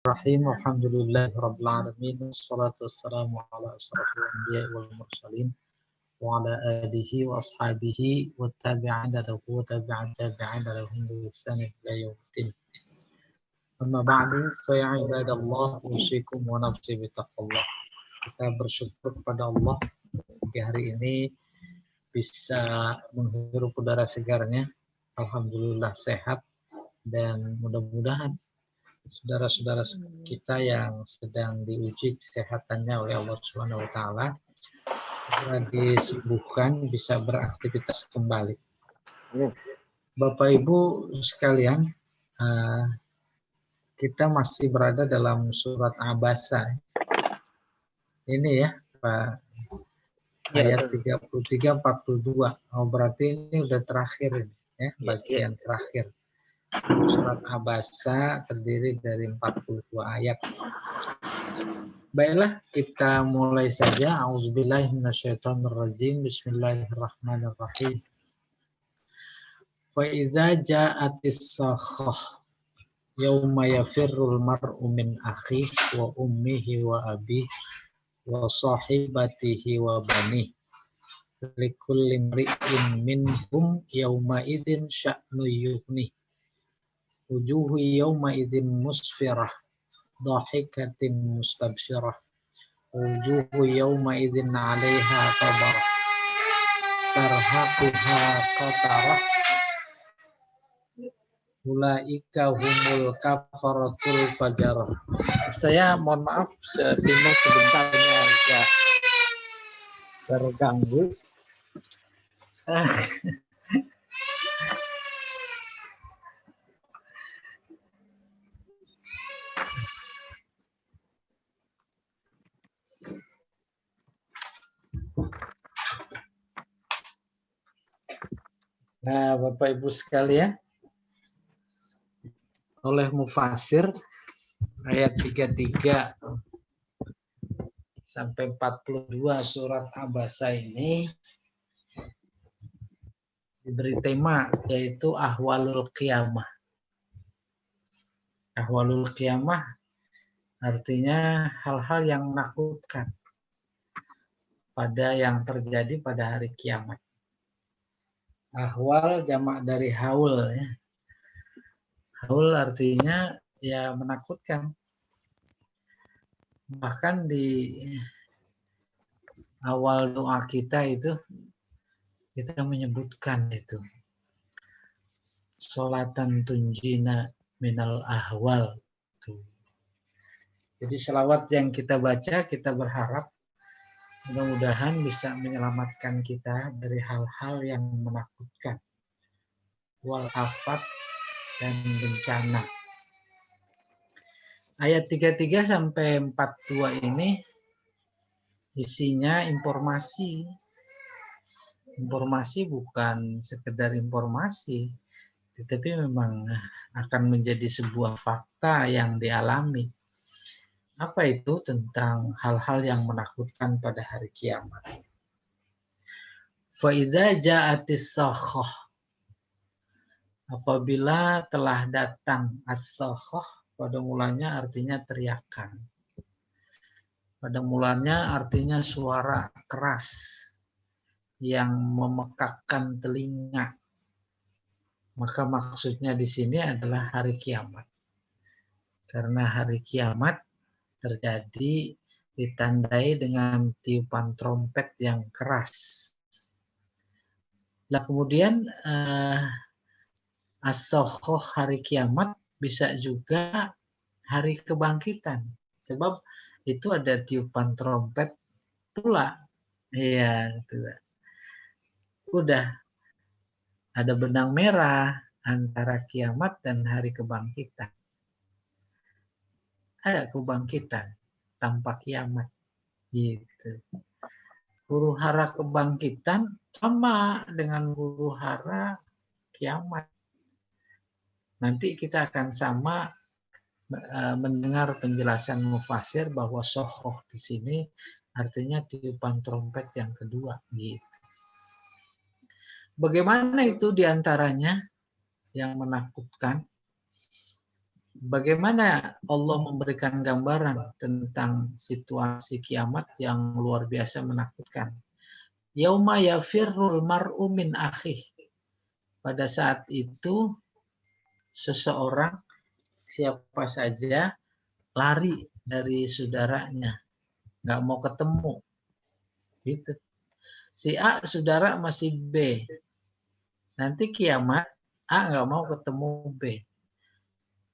Bismillahirrahmanirrahim. Alhamdulillahirabbil alamin. Wassalatu wassalamu ala asyrafil anbiya'i wal mursalin wa ala alihi wa ashabihi wa tabi'ina lahu wa tabi'ina lahum bi ihsan ila yaumiddin. Amma ba'du fa ya ibadallah usikum wa nafsi bi taqwallah. Kita bersyukur kepada Allah di hari ini bisa menghirup udara segarnya. Alhamdulillah sehat dan mudah-mudahan saudara-saudara kita yang sedang diuji kesehatannya oleh Allah Subhanahu wa taala segera disembuhkan, bisa beraktivitas kembali. Bapak Ibu sekalian, kita masih berada dalam surat Abasa. Ini ya, Pak, ayat 33-42. Oh, berarti ini udah terakhir ya, bagian terakhir. Surat Abasa terdiri dari 42 ayat. Baiklah, kita mulai saja. A'udzubillahi minasyaitonirrajim. Bismillahirrahmanirrahim. Fa idza ja'atis sakhah yauma yafirrul mar'u min akhihi wa ummihi wa abihi wa sahibatihi wa banihi likulli imri'in minhum yauma idzin sya'nu yughnihi wujuhu yawma idzin musfirah dhahikatin mustabsyirah wujuhu yawma idzin 'alaiha ghabarah tarhaquha qatarah ulaika humul kafaratul fajarah. Saya mohon maaf sebentar ini agak terganggu. Nah, Bapak Ibu sekalian, oleh Mufasir ayat 33 sampai 42 surat Abasa ini diberi tema yaitu ahwalul qiyamah. Ahwalul qiyamah artinya hal-hal yang menakutkan pada yang terjadi pada hari kiamat. Ahwal jamak dari haul ya. Haul artinya ya menakutkan. Bahkan di awal doa kita itu kita menyebutkan itu. Sholatan tunjina minal ahwal. Jadi selawat yang kita baca, kita berharap mudah-mudahan bisa menyelamatkan kita dari hal-hal yang menakutkan. Wal afat dan bencana. Ayat 33 sampai 42 ini isinya informasi. Informasi bukan sekedar informasi, tetapi memang akan menjadi sebuah fakta yang dialami. Apa itu? Tentang hal-hal yang menakutkan pada hari kiamat. Fa idza ja'atis sakhah, apabila telah datang as-sakhah, pada mulanya artinya teriakan. Pada mulanya artinya suara keras yang memekakkan telinga. Maka maksudnya di sini adalah hari kiamat. Karena hari kiamat terjadi ditandai dengan tiupan trompet yang keras. Nah kemudian as-sakhah hari kiamat bisa juga hari kebangkitan. Sebab itu ada tiupan trompet pula. Iya, gitu. Udah ada benang merah antara kiamat dan hari kebangkitan. Ada kebangkitan tanpa kiamat. Gitu. Huru hara kebangkitan sama dengan huru hara kiamat. Nanti kita akan sama mendengar penjelasan Mufasir bahwa sohoh di sini artinya tiupan trompet yang kedua. Gitu. Bagaimana itu diantaranya yang menakutkan? Bagaimana Allah memberikan gambaran tentang situasi kiamat yang luar biasa menakutkan. Yauma yafirrul mar'u min akhih. Pada saat itu seseorang siapa saja lari dari saudaranya, nggak mau ketemu. Gitu. Si A saudara masih B. Nanti kiamat A nggak mau ketemu B.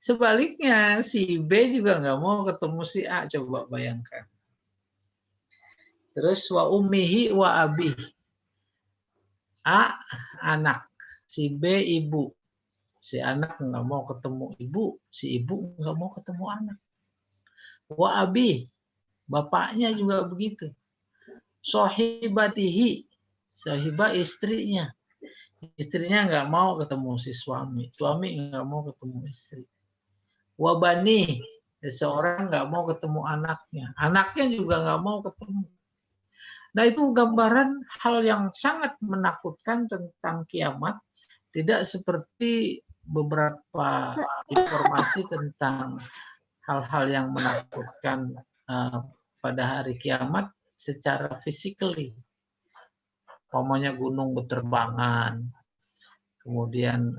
Sebaliknya si B juga nggak mau ketemu si A. Coba bayangkan. Terus wa ummihi wa abih. A anak, si B ibu. Si anak nggak mau ketemu ibu, si ibu nggak mau ketemu anak. Wa abi, bapaknya juga begitu. Sohibatihi, sohibah istrinya. Istrinya nggak mau ketemu si suami, suami nggak mau ketemu istri. Wa bani, seseorang nggak mau ketemu anaknya, anaknya juga nggak mau ketemu. Nah itu gambaran hal yang sangat menakutkan tentang kiamat, tidak seperti beberapa informasi tentang hal-hal yang menakutkan pada hari kiamat secara physically. Umpamanya gunung berterbangan, kemudian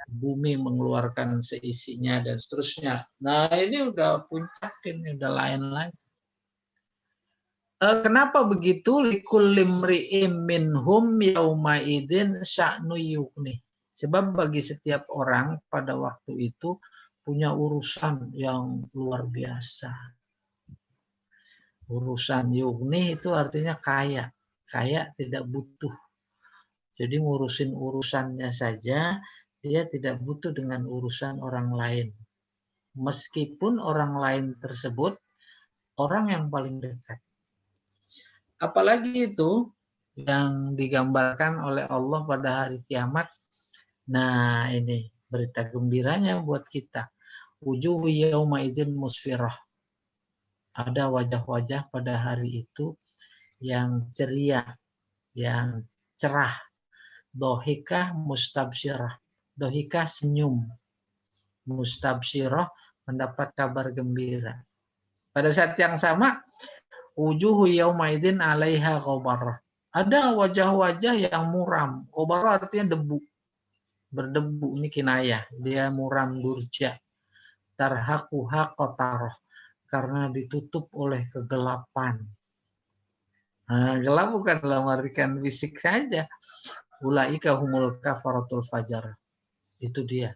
bumi mengeluarkan seisinya dan seterusnya. Nah ini udah puncak, ini udah lain-lain. Kenapa begitu? Likulli mri'im minhum yauma idzin sya'nu yughni. Sebab bagi setiap orang pada waktu itu punya urusan yang luar biasa. Urusan yughni itu artinya kaya. Kaya tidak butuh. Jadi ngurusin urusannya saja, dia tidak butuh dengan urusan orang lain. Meskipun orang lain tersebut orang yang paling dekat. Apalagi itu yang digambarkan oleh Allah pada hari kiamat. Nah ini berita gembiranya buat kita. Wujuhu yauma idzin musfirah. Ada wajah-wajah pada hari itu yang ceria, yang cerah. Dohikah mustabsyirah. Dohikah senyum. Mustabsyirah mendapat kabar gembira. Pada saat yang sama, wujuhu yaumaidin 'alaiha ghabarah. Ada wajah-wajah yang muram. Ghabarah artinya debu. Berdebu, ini kinayah. Dia muram durja. Tarhaquha qatarah. Karena ditutup oleh kegelapan. Nah, gelap bukan dalam artian fisik saja. Ulaika humul kafaratul fajar. Itu dia.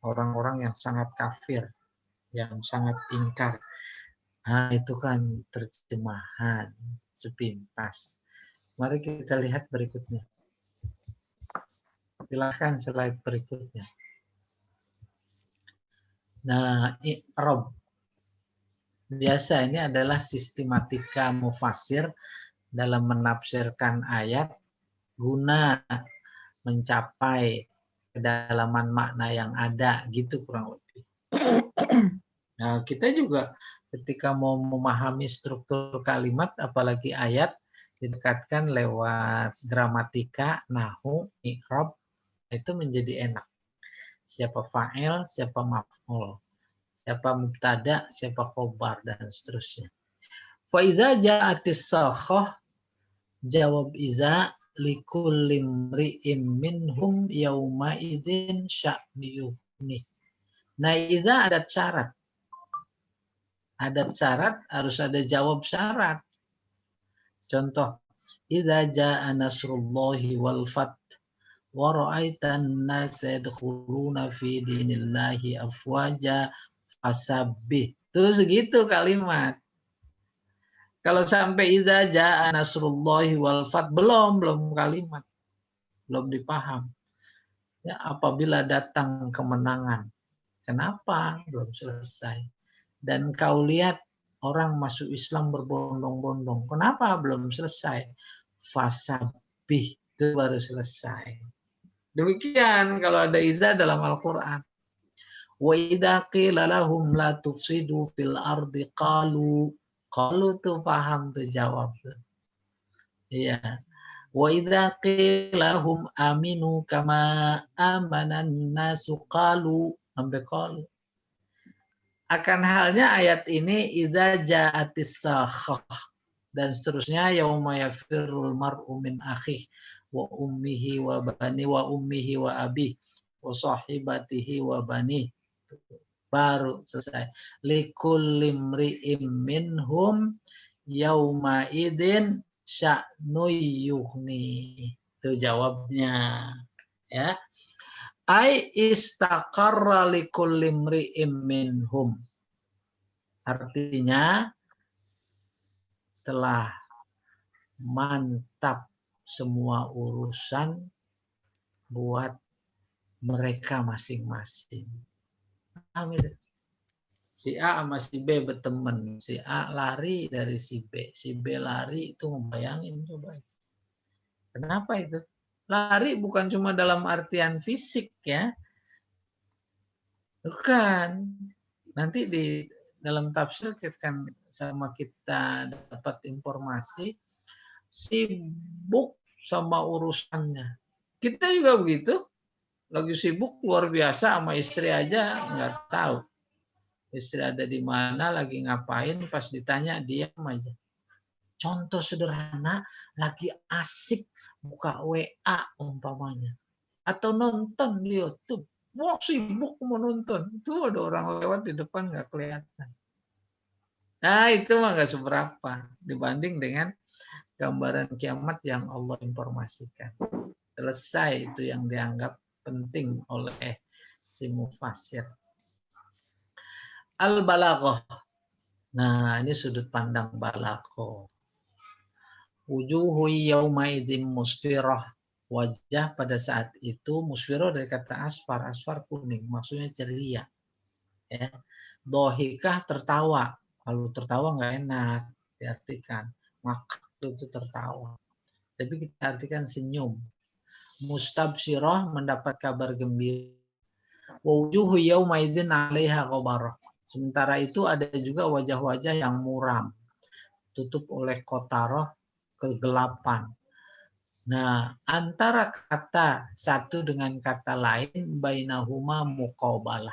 Orang-orang yang sangat kafir. Yang sangat ingkar. Nah, itu kan terjemahan sepintas. Mari kita lihat berikutnya. Silakan slide berikutnya. Nah, i'rab. Biasa ini adalah sistematika mufasir dalam menafsirkan ayat guna mencapai kedalaman makna yang ada, gitu kurang lebih. Nah, kita juga ketika mau memahami struktur kalimat, apalagi ayat, didekatkan lewat gramatika, nahwu, i'rab, itu menjadi enak. Siapa fa'il, siapa maf'ul, siapa mubtada, siapa khobar, dan seterusnya. Fa idza ja'atis sakhah, jawab iza likulli mri'im minhum yauma idzin sya'niyuhni. Nah, iza ada syarat. Ada syarat, harus ada jawab syarat. Contoh, idza jaa nasrullahi wal fath wa ra'aitan nasa yadkhuluna fi dinillahi afwaja fasabbih. Tuh segitu kalimat. Kalau sampai idza jaa nasrullahi wal fath belum kalimat. Belum dipaham. Ya, apabila datang kemenangan. Kenapa? Belum selesai. Dan kau lihat orang masuk Islam berbondong-bondong. Kenapa belum selesai? Fasabih, itu baru selesai. Demikian kalau ada iza dalam Al-Quran. Wa idza qila lahum la tufsidu fil ardi qalu. Qalu tuh paham tuh jawab tuh. Iya. Wa idza qila lahum aminu kama amanan nasu qalu. sampai qalu. Akan halnya ayat ini idza ja'atis sakhah dan seterusnya yauma yafirrul mar'u min akhih wa ummihi wa bani wa ummihi wa abi wa sahibatihi wa bani. Baru selesai. Likulli imri'im minhum yauma idin sya'nu yughni. Itu jawabnya. Ya. Ai istaqarra likulli imri'im minhum. Artinya telah mantap semua urusan buat mereka masing-masing. Si A sama si B berteman, si A lari dari si B lari, itu membayangin coba. Kenapa itu? Lari bukan cuma dalam artian fisik ya. Bukan. Nanti di dalam tafsir kita dapat informasi sibuk sama urusannya. Kita juga begitu. Lagi sibuk luar biasa sama istri aja nggak tahu. Istri ada di mana, lagi ngapain, pas ditanya diam aja. Contoh sederhana, lagi asik buka WA umpamanya. Atau nonton di YouTube. Wah, sibuk mau nonton. Itu ada orang lewat di depan nggak kelihatan. Nah, itu mah nggak seberapa dibanding dengan gambaran kiamat yang Allah informasikan. Selesai itu yang dianggap penting oleh si mufassir. Al-balaghah. Nah, ini sudut pandang balaghah. Wujuhu yauma idzin musfirah. Wajah pada saat itu musfirah dari kata asfar, asfar kuning, maksudnya ceria. Ya. Dohikah tertawa. Kalau tertawa nggak enak diartikan. Maka itu tertawa. Tapi kita artikan senyum. Mustabsyirah mendapat kabar gembira. Wujuhu yauma idzin 'alaiha ghabarah. Sementara itu ada juga wajah-wajah yang muram, tutup oleh qatarah, kegelapan. Nah, antara kata satu dengan kata lain bainahuma muqabalah.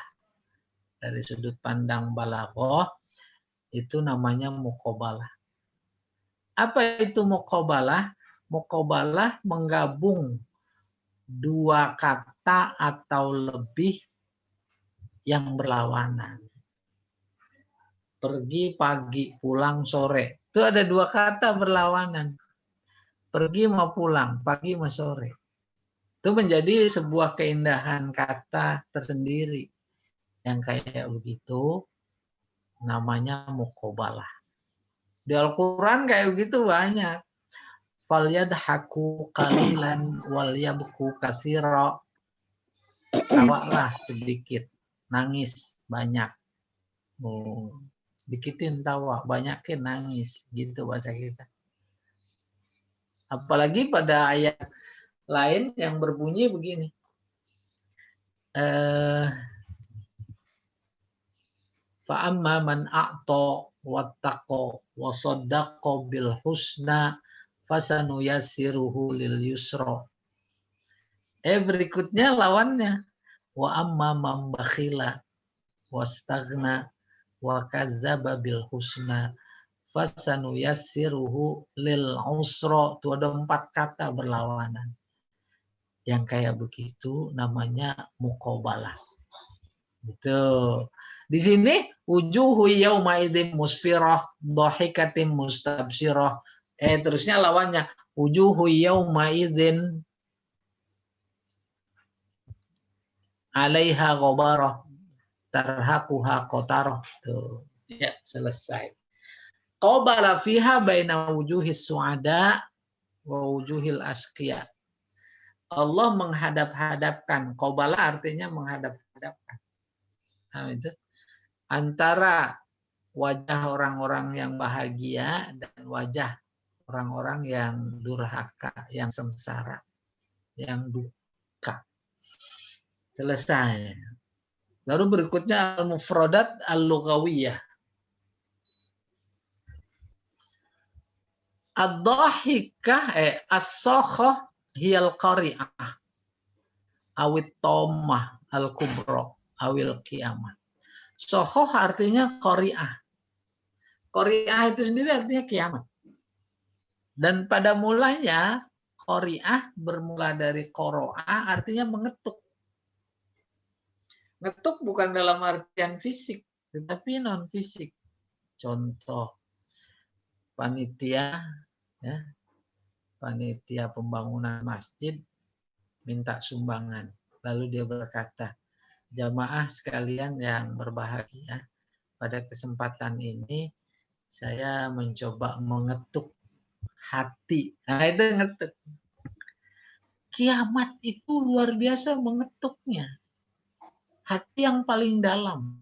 Dari sudut pandang balaghah itu namanya muqabalah. Apa itu muqabalah? Muqabalah menggabung dua kata atau lebih yang berlawanan. Pergi pagi, pulang sore. Itu ada dua kata berlawanan. Pergi mau pulang, pagi mau sore. Itu menjadi sebuah keindahan kata tersendiri. Yang kayak begitu namanya muqabalah. Di Al-Quran kayak begitu banyak. Falyadhaku qalilan wal yabku katsira. Tawalah sedikit, nangis banyak. Dikitin tawa, banyakin nangis. Gitu bahasa kita. Apalagi pada ayat lain yang berbunyi begini. Fa'amma man a'ta wattaqa wa saddaqa bil husna fasanuyassiruhu lil yusra. Berikutnya lawannya. Wa amma man bakhila wastaghna wa kadzdzaba bil husna fasanuyassiruhu lil usra. Itu ada 4 kata berlawanan. Yang kayak begitu namanya muqabalah. Gitu. Di sini wujuhu yauma idzin musfirah, dhahikatin mustabsyirah. Terusnya lawannya wujuhu yauma idzin 'alaiha ghabarah tarhaquha qatarah. Tuh. Ya, selesai. Qabala fiha baina wujuhis su'ada wa wujuhil asqiya. Allah menghadap-hadapkan. Qabala artinya menghadap-hadapkan. Nah, itu. Antara wajah orang-orang yang bahagia dan wajah orang-orang yang durhaka, yang sengsara, yang duka. Selesai. Lalu berikutnya al-mufradat al-lughawiyah. Ad-dhahikah as-sakhah hiyal qari'ah awit tammah al-kubra. awil kiamat. Sokhoh artinya qari'ah. Qari'ah itu sendiri artinya kiamat. Dan pada mulanya qari'ah bermula dari qoro'ah artinya mengetuk. Ngetuk bukan dalam artian fisik, tetapi non fisik. Contoh panitia, ya, panitia pembangunan masjid minta sumbangan. Lalu dia berkata, jamaah sekalian yang berbahagia, pada kesempatan ini saya mencoba mengetuk hati. Nah, itu ngetuk. Kiamat itu luar biasa mengetuknya. Hati yang paling dalam.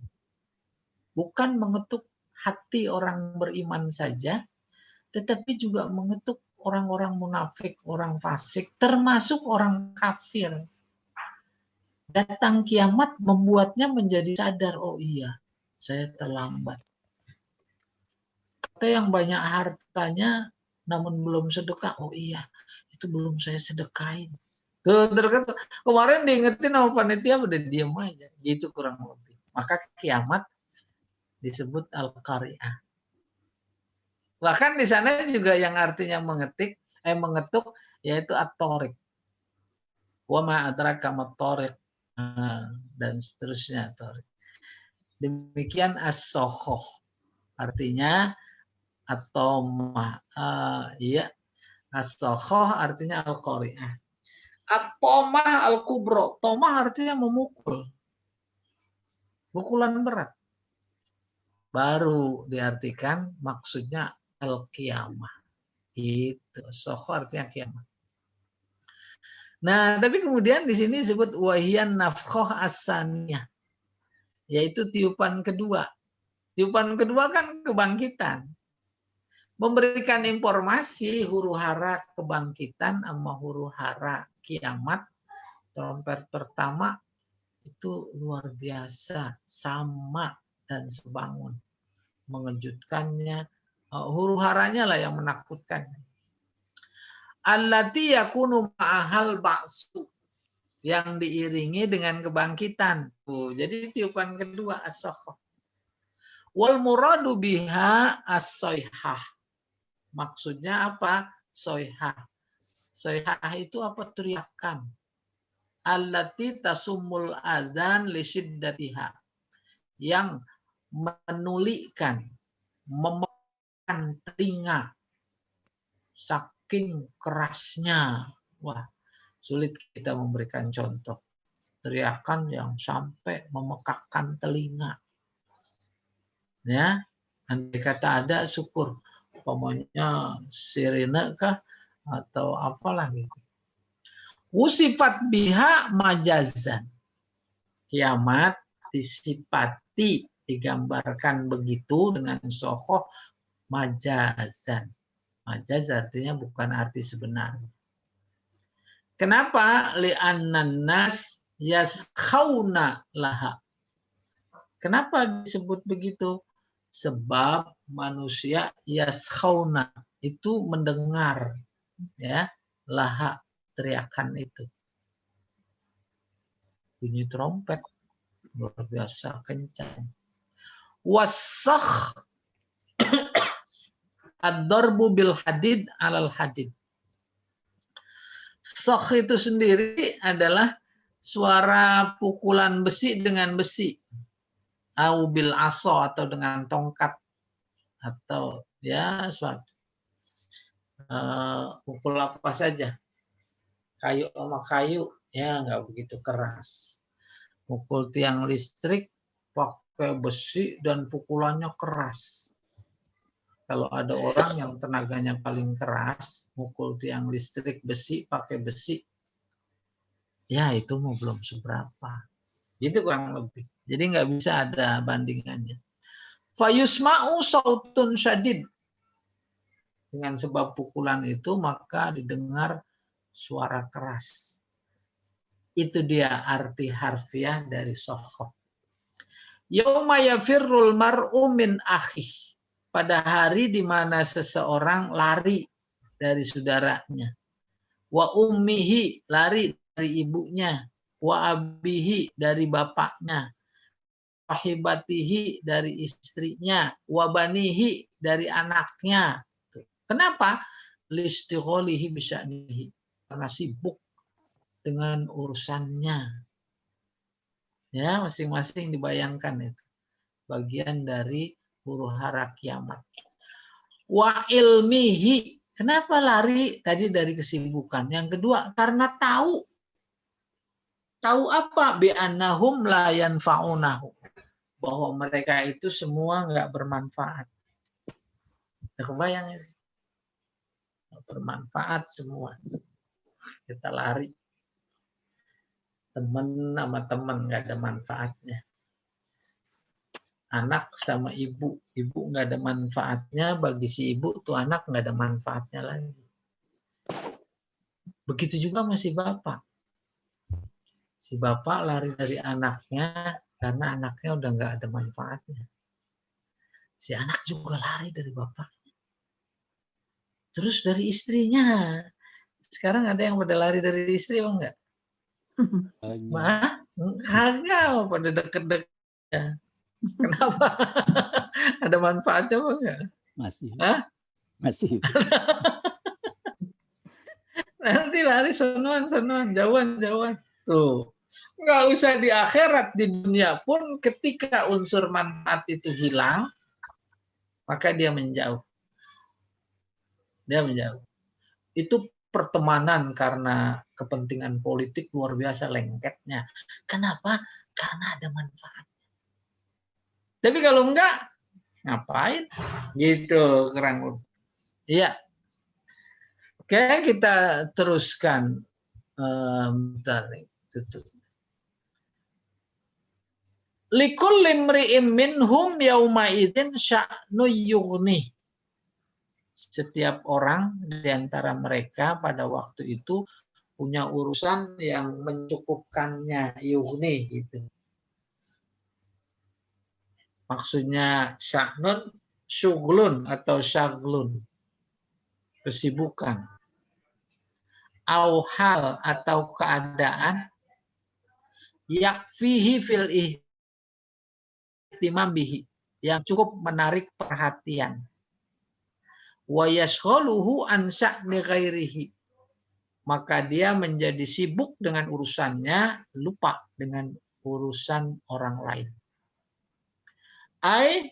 Bukan mengetuk hati orang beriman saja, tetapi juga mengetuk orang-orang munafik, orang fasik, termasuk orang kafir. Datang kiamat membuatnya menjadi sadar, oh iya, saya terlambat. Kita yang banyak hartanya namun belum sedekah, oh iya, itu belum saya sedekahin. Tuh, kemarin diingetin sama panitia udah diem aja, gitu kurang lebih. Maka kiamat disebut al-qari'ah. Bahkan di sana juga yang artinya mengetuk, yaitu at-tariq. Wa ma adraka mat-tariq, dan seterusnya. Demikian as-sokhoh, artinya atau ya, as-sokhoh artinya al-qari'ah. At-tomah al-kubro, tomah artinya memukul, pukulan berat. Baru diartikan maksudnya al-qiyamah. Itu sokhoh artinya kiamat. Nah, tapi kemudian di sini disebut wahiyan nafkhoh as-saniyah, yaitu tiupan kedua. Tiupan kedua kan kebangkitan. Memberikan informasi huru hara kebangkitan sama huru hara kiamat. Trompet pertama itu luar biasa, sama dan sebangun. Mengejutkannya, huru haranya lah yang menakutkan. Allati yakunu ma'ahal ba'su, yang diiringi dengan kebangkitan. Jadi tiupan kedua as-sokhoh. Wal muradu biha as-soyhah. Maksudnya apa? Soyhah. Soyhah itu apa? Teriakan. Allati tasumul azan li syiddatiha. Yang menulikan, memekakkan telinga. Saking kerasnya. Wah, sulit kita memberikan contoh. Teriakan yang sampai memekakkan telinga. Ya, andai kata ada syukur. Pokoknya sirine kah atau apalah gitu. Usifat biha majazan. Kiamat disifati, digambarkan begitu dengan sokhoh majazan. Majaz artinya bukan arti sebenarnya. Kenapa? Li'annan nas yaskhawna laha. Kenapa disebut begitu? Sebab manusia yaskhawna itu mendengar, ya, laha, teriakan itu. Bunyi trompet luar biasa kencang. Wasakh ad-darbu bil hadid alal hadid. Sakh itu sendiri adalah suara pukulan besi dengan besi. Au bil aso, atau dengan tongkat, atau ya suatu pukul apa saja, kayu sama kayu, ya nggak begitu keras. Pukul tiang listrik pakai besi dan pukulannya keras. Kalau ada orang yang tenaganya paling keras, mukul tiang listrik besi pakai besi, ya itu mau belum seberapa. Itu kurang lebih. Jadi nggak bisa ada bandingannya. Fayusma'u sautun syadid. Dengan sebab pukulan itu maka didengar suara keras. Itu dia arti harfiah dari sokhoh. Yauma yafirrul mar'u min akhih. Pada hari di mana seseorang lari dari saudaranya. Wa ummihi, lari dari ibunya. Wa abihi, dari bapaknya. sahibatihi dari istrinya, wabanihi dari anaknya. Kenapa? Listigholihi bisya'nihi. Karena sibuk dengan urusannya. Ya, masing-masing dibayangkan itu. Bagian dari huru hara kiamat. Wa ilmihi. Kenapa lari tadi dari kesibukan? Yang kedua, karena tahu. Tahu apa? Bi'annahum la yanfa'unahu. Bahwa mereka itu semua nggak bermanfaat. Kebayang ya? Bermanfaat semua. Kita lari. Teman sama teman nggak ada manfaatnya. Anak sama ibu nggak ada manfaatnya, bagi si ibu tuh anak nggak ada manfaatnya lagi. Begitu juga masih bapak. Si bapak lari dari anaknya karena anaknya udah nggak ada manfaatnya. Si anak juga lari dari bapaknya. Terus dari istrinya. Sekarang ada yang pada lari dari istri apa enggak? Mah, kagak pada deket-deket. Kenapa? Ada manfaatnya apa enggak? Masih. Hah? Masih. Nanti lari senuan, jauhan. Tuh. Nggak usah di akhirat, di dunia pun ketika unsur manfaat itu hilang, maka dia menjauh. Itu pertemanan karena kepentingan politik luar biasa lengketnya. Kenapa? Karena ada manfaat. Tapi kalau enggak, ngapain? Gitu, kurang. Iya. Oke, kita teruskan. Bentar nih, tutup. Likulli imri'in minhum yauma idzin sya'nu yughni. Setiap orang di antara mereka pada waktu itu punya urusan yang mencukupkannya, yughni gitu. Maksudnya sya'nun, syughlun atau syaglun. Kesibukan. Au hal atau keadaan yakfihi fil ihtimam bihi, yang cukup menarik perhatian. Wa yashghaluhu an sya'ni ghairihi, maka dia menjadi sibuk dengan urusannya, lupa dengan urusan orang lain. Ai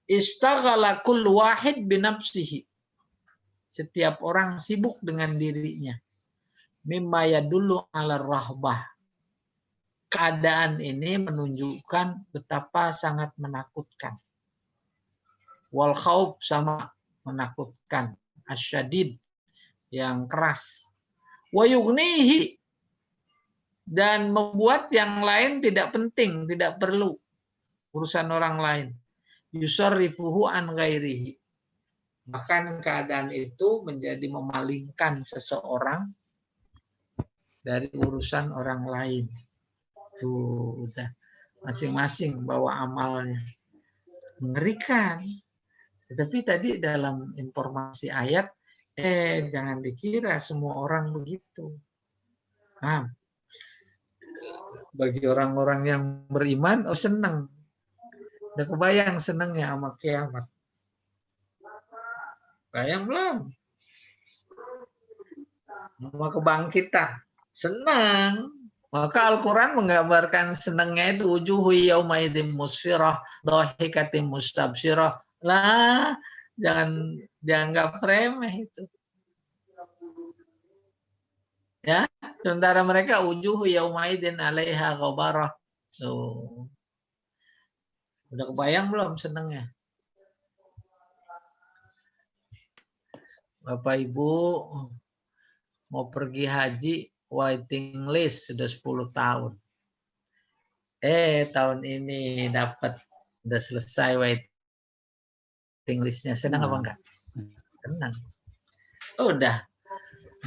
istaghala kullu wahid binafsihi, setiap orang sibuk dengan dirinya. Mimma yadullu ala rahbah, keadaan ini menunjukkan betapa sangat menakutkan. Wal khauf, sama menakutkan. Asyadid, yang keras. Wa yughnihi, dan membuat yang lain tidak penting, tidak perlu urusan orang lain. Yusarrifuhu an ghairihi, bahkan keadaan itu menjadi memalingkan seseorang dari urusan orang lain. Tuh, udah masing-masing bawa amalnya. Mengerikan. Tetapi tadi dalam informasi ayat, jangan dikira semua orang begitu. Nah, bagi orang-orang yang beriman, senang. Udah kebayang senangnya sama kiamat. Bayang belum? Sama kebangkitan. Senang. Maka Al-Quran menggambarkan senangnya itu wujuhu yaumaidin musfirah, dhahikatin mustabsyirah. Lah, jangan dianggap remeh itu. Ya, sementara mereka wujuhu yaumaidin 'alaiha ghabarah. Tuh. Udah kebayang belum senangnya? Bapak Ibu mau pergi haji, waiting list sudah 10 tahun. Tahun ini dapat, udah selesai waiting listnya. Senang apa enggak? Senang. Udah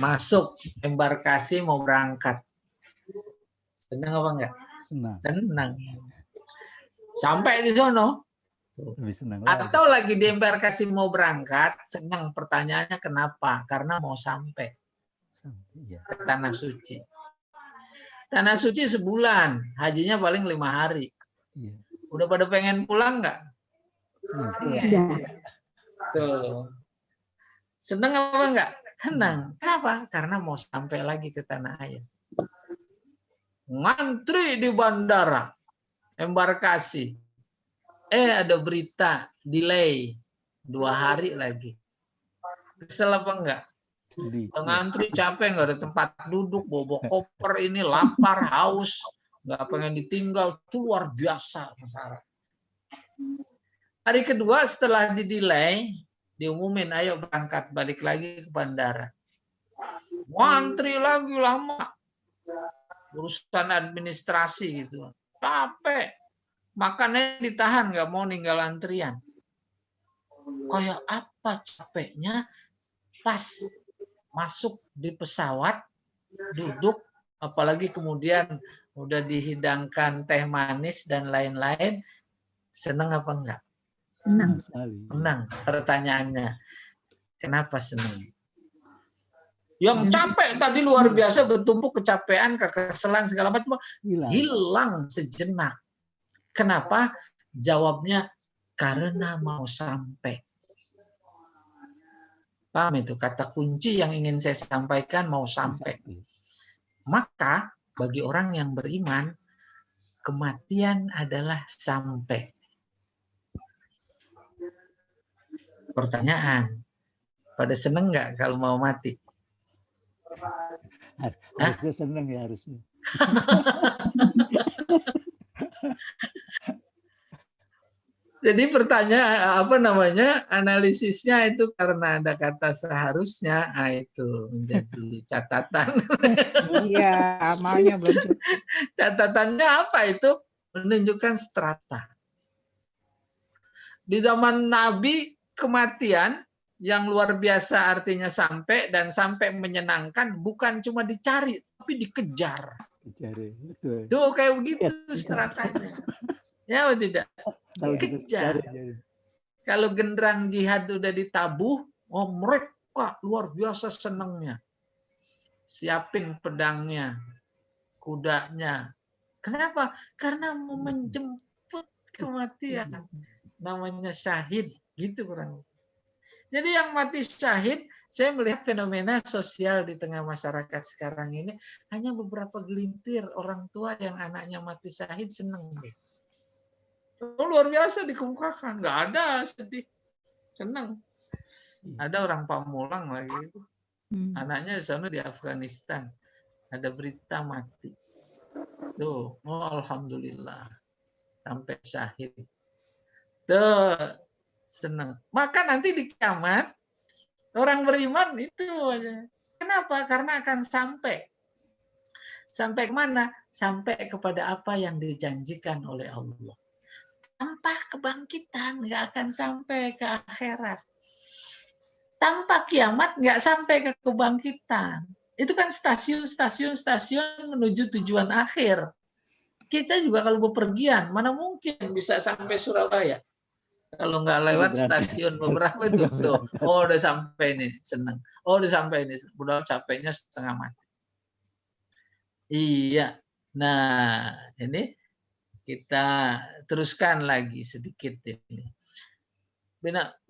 masuk embarkasi mau berangkat. Senang apa enggak? Senang. Sampai di sono. Atau lagi di embarkasi mau berangkat, senang. Pertanyaannya kenapa? Karena mau sampai ke Tanah Suci. Tanah Suci sebulan, hajinya paling 5 hari. Udah pada pengen pulang nggak? Iya. Tuh. Seneng apa enggak? Senang. Kenapa? Karena mau sampai lagi ke tanah air. Ngantri di bandara, embarkasi. Ada berita delay 2 hari lagi. Kesel apa enggak? Ngantri capek, nggak ada tempat duduk, bobo koper ini, lapar, haus, nggak pengen ditinggal, itu luar biasa. Hari kedua setelah di-delay, diumumin, ayo berangkat, balik lagi ke bandara. Ngantri lagi lama, urusan administrasi gitu, capek, makannya ditahan, nggak mau ninggal antrian. Kayak apa capeknya pas masuk di pesawat, duduk, apalagi kemudian udah dihidangkan teh manis dan lain-lain, seneng apa enggak? Senang. Senang. Pertanyaannya, kenapa senang? Yang capek tadi luar biasa, bertumpuk kecapean, kekesalan segala macam, hilang sejenak. Kenapa? Jawabnya karena mau sampai. Paham itu? Kata kunci yang ingin saya sampaikan, mau sampai. Maka bagi orang yang beriman, kematian adalah sampai. Pertanyaan, pada seneng nggak kalau mau mati? Harusnya seneng ya, harusnya. Jadi analisisnya itu karena ada kata seharusnya, itu menjadi catatan. Iya, amalnya belum cukup. Catatannya apa itu? Menunjukkan strata. Di zaman Nabi, kematian yang luar biasa artinya sampai, dan sampai menyenangkan bukan cuma dicari, tapi dikejar. Betul. Tuh kayak begitu stratanya. Ya atau tidak? Dikejar. Kalau genderang jihad udah ditabuh, mereka luar biasa senangnya. Siapin pedangnya, kudanya. Kenapa? Karena mau menjemput kematian. Namanya syahid, gitu kurang. Jadi yang mati syahid, saya melihat fenomena sosial di tengah masyarakat sekarang ini, hanya beberapa gelintir orang tua yang anaknya mati syahid senang. Luar biasa dikemukakan, nggak ada sedih, senang. Ada orang Pamulang lagi, anaknya di sana di Afghanistan, ada berita mati. Tuh, alhamdulillah, sampai syahid. Tuh, senang. Maka nanti di kiamat orang beriman itu aja. Kenapa? Karena akan sampai. Sampai kemana? Sampai kepada apa yang dijanjikan oleh Allah. Tanpa kebangkitan nggak akan sampai ke akhirat. Tanpa kiamat nggak sampai ke kebangkitan. Itu kan stasiun menuju tujuan akhir. Kita juga kalau bepergian, mana mungkin bisa sampai Surabaya? Kalau nggak lewat stasiun beberapa itu tuh, udah sampai nih, senang. Udah sampai ini, udah capeknya setengah mati. Iya. Nah, ini kita teruskan lagi sedikit ini.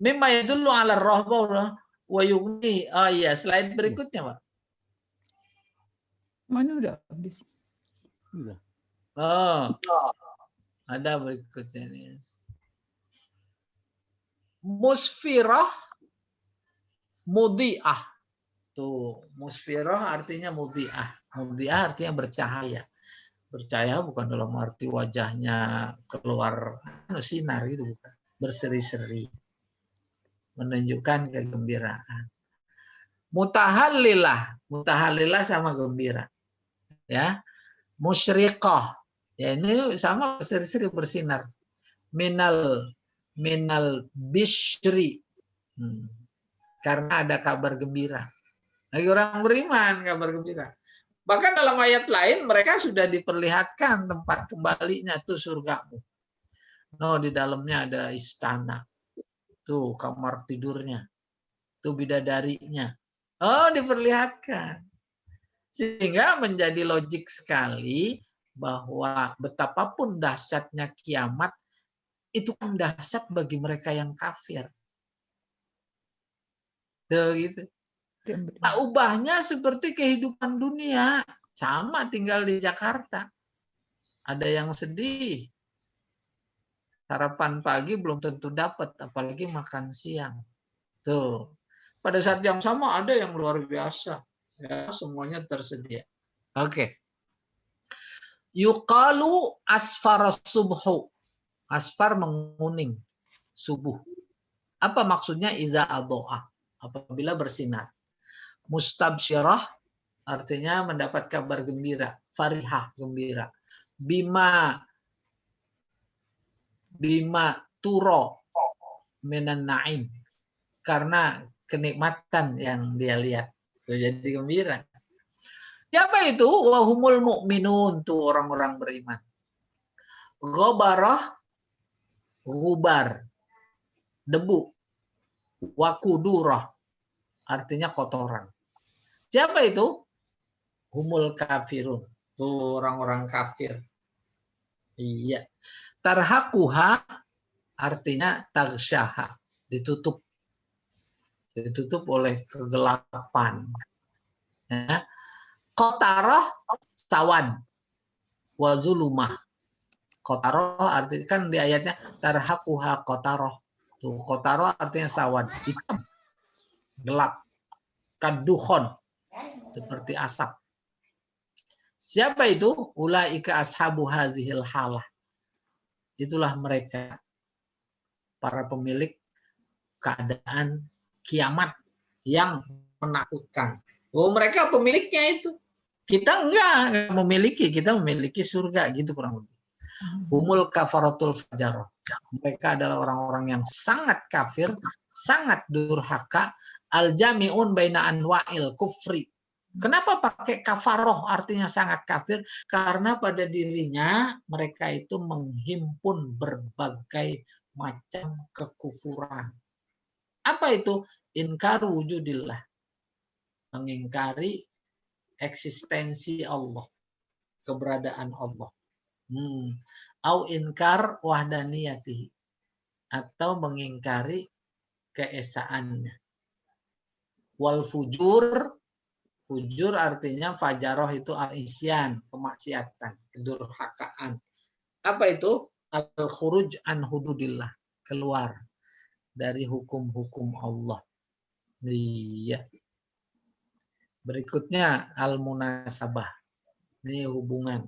Mimma yadullu 'ala ar-rahbah wa yughni. Oh iya, slide berikutnya, Pak. Mana udah habis? Udah. Oh. Ada berikutnya nih. Musfirah mudhi'ah. Tuh, musfirah artinya mudhi'ah. Mudhi'ah artinya bercahaya. Bercahaya bukan dalam arti wajahnya keluar sinar gitu, bukan. Berseri-seri. Menunjukkan kegembiraan. Mutahallilah, mutahallilah sama gembira. Ya. Musyriqah. Ya, ini sama berseri-seri, bersinar. Minal bishri. Karena ada kabar gembira. Bagi orang beriman, kabar gembira. Bahkan dalam ayat lain mereka sudah diperlihatkan tempat kembalinya tuh surgamu. No, di dalamnya ada istana. Tuh kamar tidurnya. Tuh bidadarinya. Oh, diperlihatkan. Sehingga menjadi logik sekali bahwa betapapun dahsyatnya kiamat, itu kan dahsyat bagi mereka yang kafir. Tuh, gitu. Tak ubahnya seperti kehidupan dunia, sama tinggal di Jakarta. Ada yang sedih, sarapan pagi belum tentu dapat, apalagi makan siang. Tuh, pada saat yang sama ada yang luar biasa, ya, semuanya tersedia. Oke. Yuqalu asfar subhu. Asfar menguning subuh. Apa maksudnya iza adho'a? Apabila bersinar. Mustabsyirah artinya mendapat kabar gembira. Farihah, gembira. Bima turo minan na'im. Karena kenikmatan yang dia lihat. Jadi gembira. Siapa itu? Wahumul mu'minun, tuh orang-orang beriman. Ghabarah, gubar, debu. Wakudurah, artinya kotoran. Siapa itu? Humul kafirun, tuh orang-orang kafir. Iya. Tarhaquha artinya tagsyaha, ditutup. Ditutup oleh kegelapan. Ya. Qatarah sawan wa zulumah. Qatarah artinya kan di ayatnya tarhaquha qatarah. Tuh qatarah artinya sawan, hitam, gelap. Kadukhon seperti asap. Siapa itu? Ulaika ashabu hadhil halah. Itulah mereka para pemilik keadaan kiamat yang menakutkan. Oh, mereka pemiliknya itu. Kita enggak memiliki, kita memiliki surga gitu kurang lebih. Humul kafaratul fajar. Mereka adalah orang-orang yang sangat kafir, sangat durhaka, al-jami'un baina anwa'il kufri. Kenapa pakai kafaroh artinya sangat kafir? Karena pada dirinya mereka itu menghimpun berbagai macam kekufuran. Apa itu? Inkar wujudillah. Mengingkari eksistensi Allah, keberadaan Allah. Au inkar wahdaniyatihi, atau mengingkari keesaannya. Wal fujur, fujur artinya fajaroh itu al-isyan, kemaksiatan, kedurhakaan. Apa itu? Al-khuruj an hududillah, keluar dari hukum-hukum Allah. Iya. Berikutnya al-munasabah. Ini hubungan.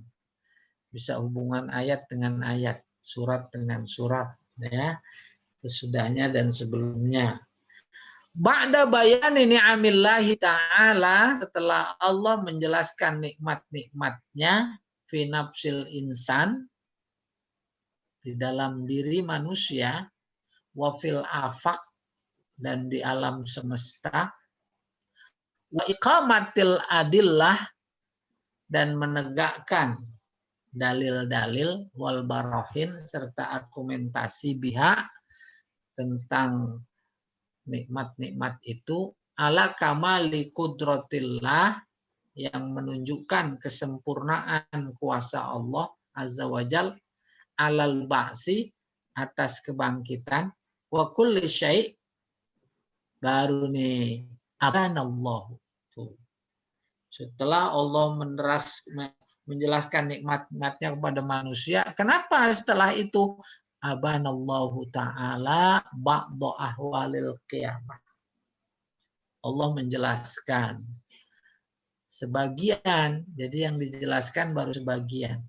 Bisa hubungan ayat dengan ayat, surat dengan surat, ya. Sesudahnya dan sebelumnya. Ba'da bayani ni'amillahi ta'ala, setelah Allah menjelaskan nikmat-nikmatnya fi nafsil insan, di dalam diri manusia, wa fil afaq, dan di alam semesta, wa iqamatil adillah, dan menegakkan dalil-dalil wal barohin, serta argumentasi biha tentang nikmat-nikmat itu, ala kamali kudratillah, yang menunjukkan kesempurnaan kuasa Allah azza wajal, alal ba'si, atas kebangkitan, wa kulli syai', baru nih abanallahu. Setelah Allah menjelaskan nikmat-nikmatnya kepada manusia, kenapa setelah itu abanallahu ta'ala ba'da ahwalil qiyamah? Allah menjelaskan sebagian, jadi yang dijelaskan baru sebagian.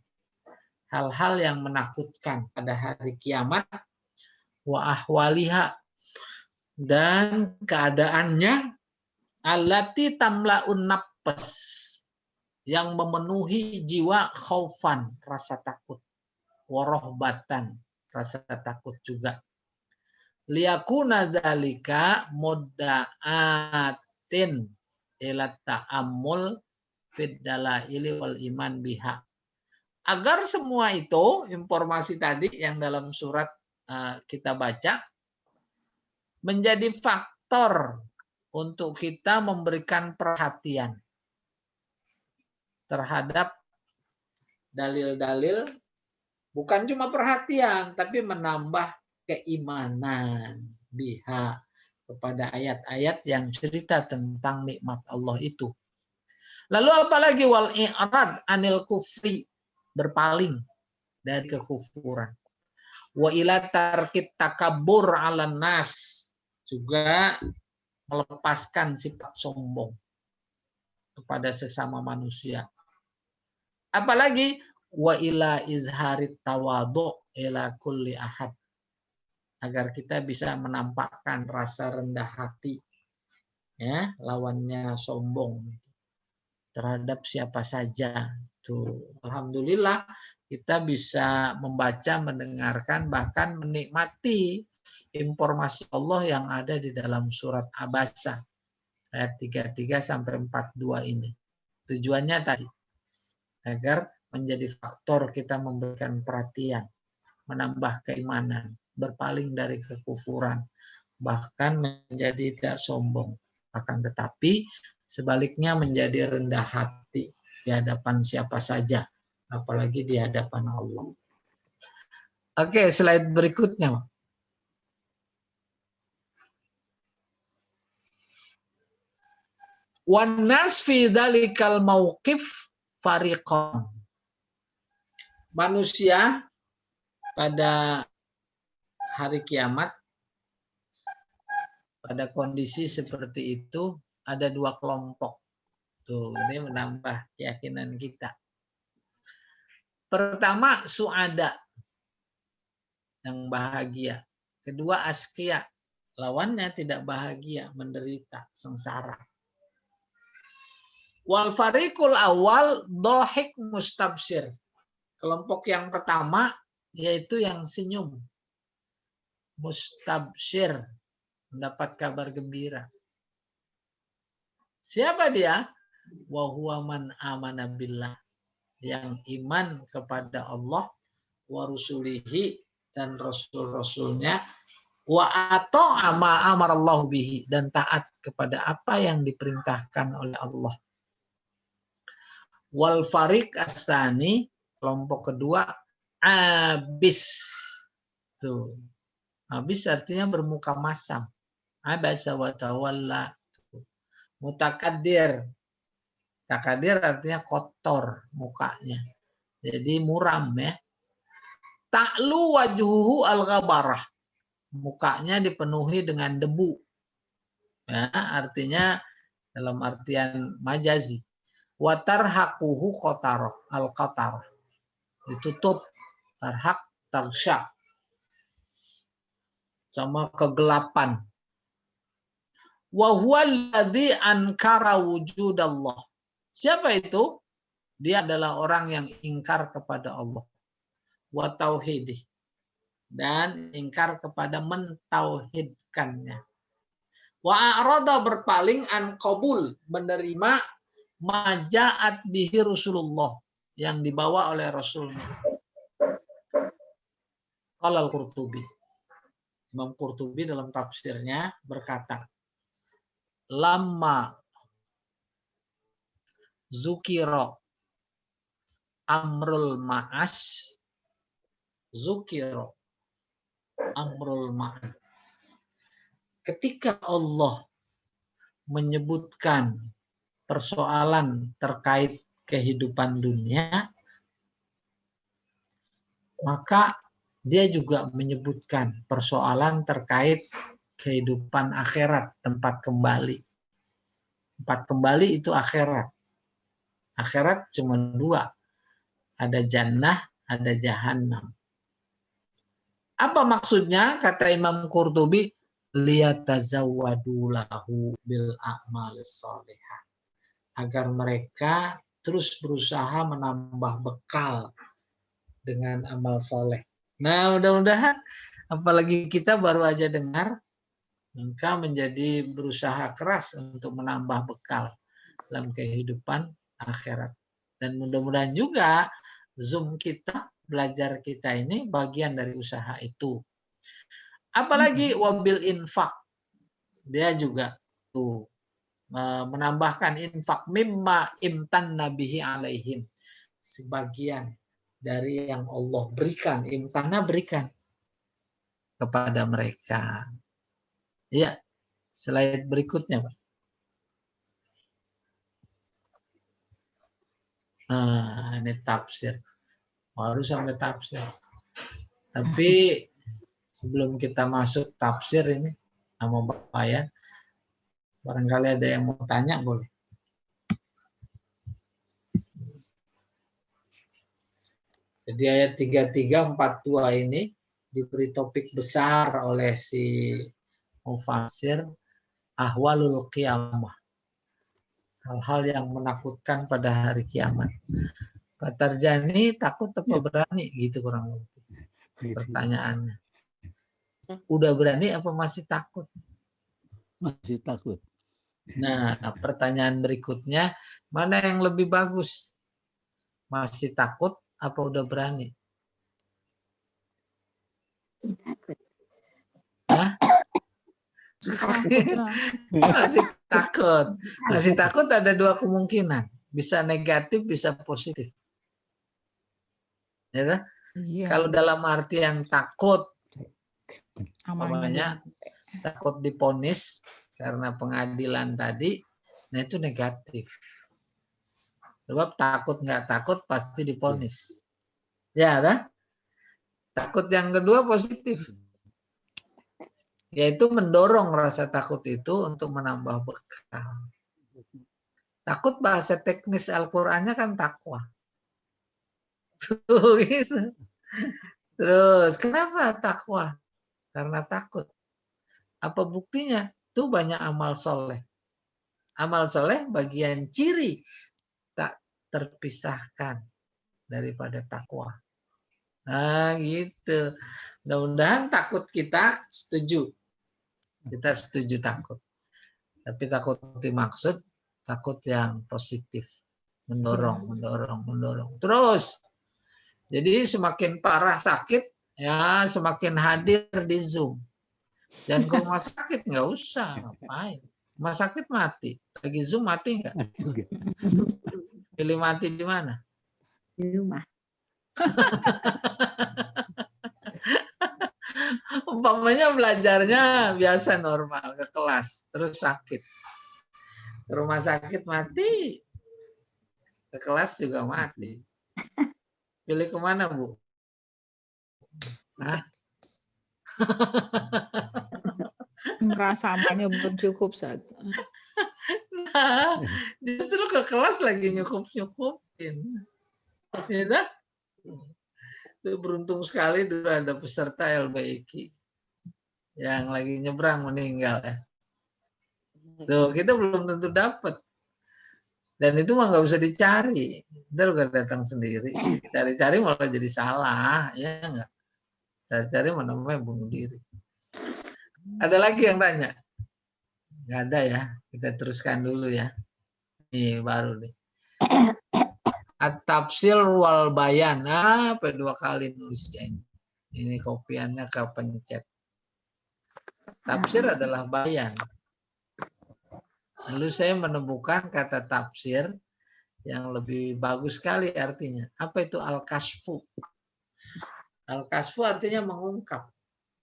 Hal-hal yang menakutkan pada hari kiamat, wa ahwaliha, dan keadaannya, allati tamla'un nafs, yang memenuhi jiwa, khaufan, rasa takut, warohbatan, rasa takut juga. Liyakuna dzalika mudda'atin ila ta'ammul fid dalaili wal iman biha. Agar semua itu, informasi tadi yang dalam surat kita baca, menjadi faktor untuk kita memberikan perhatian terhadap dalil-dalil, Bukan cuma perhatian, tapi menambah keimanan biha kepada ayat-ayat yang cerita tentang nikmat Allah itu. Lalu apalagi wal i'rad anil kufri, berpaling dari kekufuran. Wa ila tarkit takabbur 'alan nas, juga melepaskan sifat sombong kepada sesama manusia. Apalagi wa ila izharit tawadhu ila kulli ahad, agar kita bisa menampakkan rasa rendah hati, ya, lawannya sombong terhadap siapa saja. Tuh, alhamdulillah kita bisa membaca, mendengarkan, bahkan menikmati informasi Allah yang ada di dalam surat Abasa ayat 33 sampai 42 ini. Tujuannya tadi agar menjadi faktor kita memberikan perhatian, menambah keimanan, berpaling dari kekufuran, bahkan menjadi tidak sombong. Akan tetapi sebaliknya menjadi rendah hati di hadapan siapa saja, apalagi di hadapan Allah. Oke, slide berikutnya. Wan nas fi dzalikal mauqif fariqan. Manusia pada hari kiamat, pada kondisi seperti itu, ada dua kelompok. Tuh, ini menambah keyakinan kita. Pertama, su'ada, yang bahagia. Kedua, askia, lawannya tidak bahagia, menderita, sengsara. Wal fariqul awal dohik mustabsir. Kelompok yang pertama yaitu yang senyum. Mustabsir, mendapat kabar gembira. Siapa dia? Wa huwa man amana billah, yang iman kepada Allah wa rusulihi, dan rasul-rasulnya, wa ata'a ma amarallahu bihi, dan taat kepada apa yang diperintahkan oleh Allah. Wal fariq as-sani, kelompok kedua, abis. Tuh. Abis artinya bermuka masam. Abasa wa tawalla. Mutakaddir. Takadir artinya kotor mukanya. Jadi muram, ya. Ta'lu wajhuhu al-ghabarah. Mukanya dipenuhi dengan debu. Ya, artinya dalam artian majazi. Wa tarhaquhu qatarah, al-qatarah. Ditutup, tarhaq, tarsya. Sama kegelapan. Wa huwa alladhi ankara wujudallah. Siapa itu? Dia adalah orang yang ingkar kepada Allah. Wa tauhidih, dan ingkar kepada mentauhidkannya. Wa a'rada, berpaling, an qabul, menerima maja'at bihi Rasulullah, yang dibawa oleh Rasulnya. Qala al-Qurtubi. Imam Qurtubi dalam tafsirnya berkata, lamma zukira amrul ma'as, zukira amrul ma'as. Ketika Allah menyebutkan persoalan terkait kehidupan dunia, maka dia juga menyebutkan persoalan terkait kehidupan akhirat, tempat kembali. Tempat kembali itu akhirat. Akhirat cuma dua. Ada jannah, ada jahannam. Apa maksudnya? Kata Imam Qurtubi, liyatazawwadu lahu bil a'malis shalihah. Agar mereka terus berusaha menambah bekal dengan amal soleh. Nah, mudah-mudahan apalagi kita baru aja dengar, maka menjadi berusaha keras untuk menambah bekal dalam kehidupan akhirat. Dan mudah-mudahan juga Zoom kita, belajar kita ini bagian dari usaha itu. Apalagi wabil infak. Dia juga tuh menambahkan infak mimma imtan nabihi alaihim. Sebagian dari yang Allah berikan, imtana berikan kepada mereka. Ya, slide berikutnya, Pak. Nah, ini tafsir. Baru sampai tafsir. Tapi sebelum kita masuk tafsir ini sama Bapak ya, barangkali ada yang mau tanya boleh. Jadi ayat 3342 ini diberi topik besar oleh si mufasir, ahwalul qiyamah. Hal-hal yang menakutkan pada hari kiamat. Pak Tarjani takut apa berani gitu kurang lebih pertanyaannya. Udah berani apa masih takut? Masih takut. Nah, pertanyaan berikutnya, mana yang lebih bagus? Masih takut apa udah berani? Takut. Hah? Masih takut. Masih takut ada dua kemungkinan. Bisa negatif, bisa positif. Ya kan? Iya. Kalau dalam artian takut, Amalnya takut diponis karena pengadilan tadi, nah itu negatif. Sebab takut nggak takut pasti diponis. Ya kan? Takut yang kedua positif. Yaitu mendorong rasa takut itu untuk menambah bekal. Takut bahasa teknis Al-Qur'annya kan takwa. Tuh, gitu. Terus kenapa takwa? Karena takut. Apa buktinya? Tuh banyak amal soleh. Amal soleh bagian ciri tak terpisahkan daripada takwa. Nah gitu. Mudah-mudahan takut kita setuju. Kita setuju takut. Tapi takut dimaksud takut yang positif. Mendorong. Terus. Jadi semakin parah sakit, ya semakin hadir di Zoom. Dan ke rumah sakit nggak usah. Ngapain? Rumah sakit mati. Lagi Zoom mati nggak? Pilih mati di mana? Di rumah. Umpamanya belajarnya biasa normal ke kelas, terus sakit. Ke rumah sakit mati, ke kelas juga mati. Pilih kemana, Bu? Hah? merasa amalnya belum cukup saat. Nah, justru ke kelas lagi nyukup-nyukupin. Ya, itu beruntung sekali dulu ada peserta LBIK yang lagi nyebrang meninggal ya. Tuh, kita belum tentu dapat. Dan itu mah nggak usah dicari. Ntar udah datang sendiri. Cari-cari malah jadi salah. Ya nggak? Cari-cari mana namanya bunuh diri. Ada lagi yang tanya? Nggak ada ya. Kita teruskan dulu ya. Nih baru nih. At-tafsil wal bayan. Apa dua kali nulisnya ini? Ini kopiannya kepencet. Tafsir adalah bayan. Lalu saya menemukan kata tafsir yang lebih bagus sekali artinya. Apa itu al-kasfu? Al-kasfu artinya mengungkap.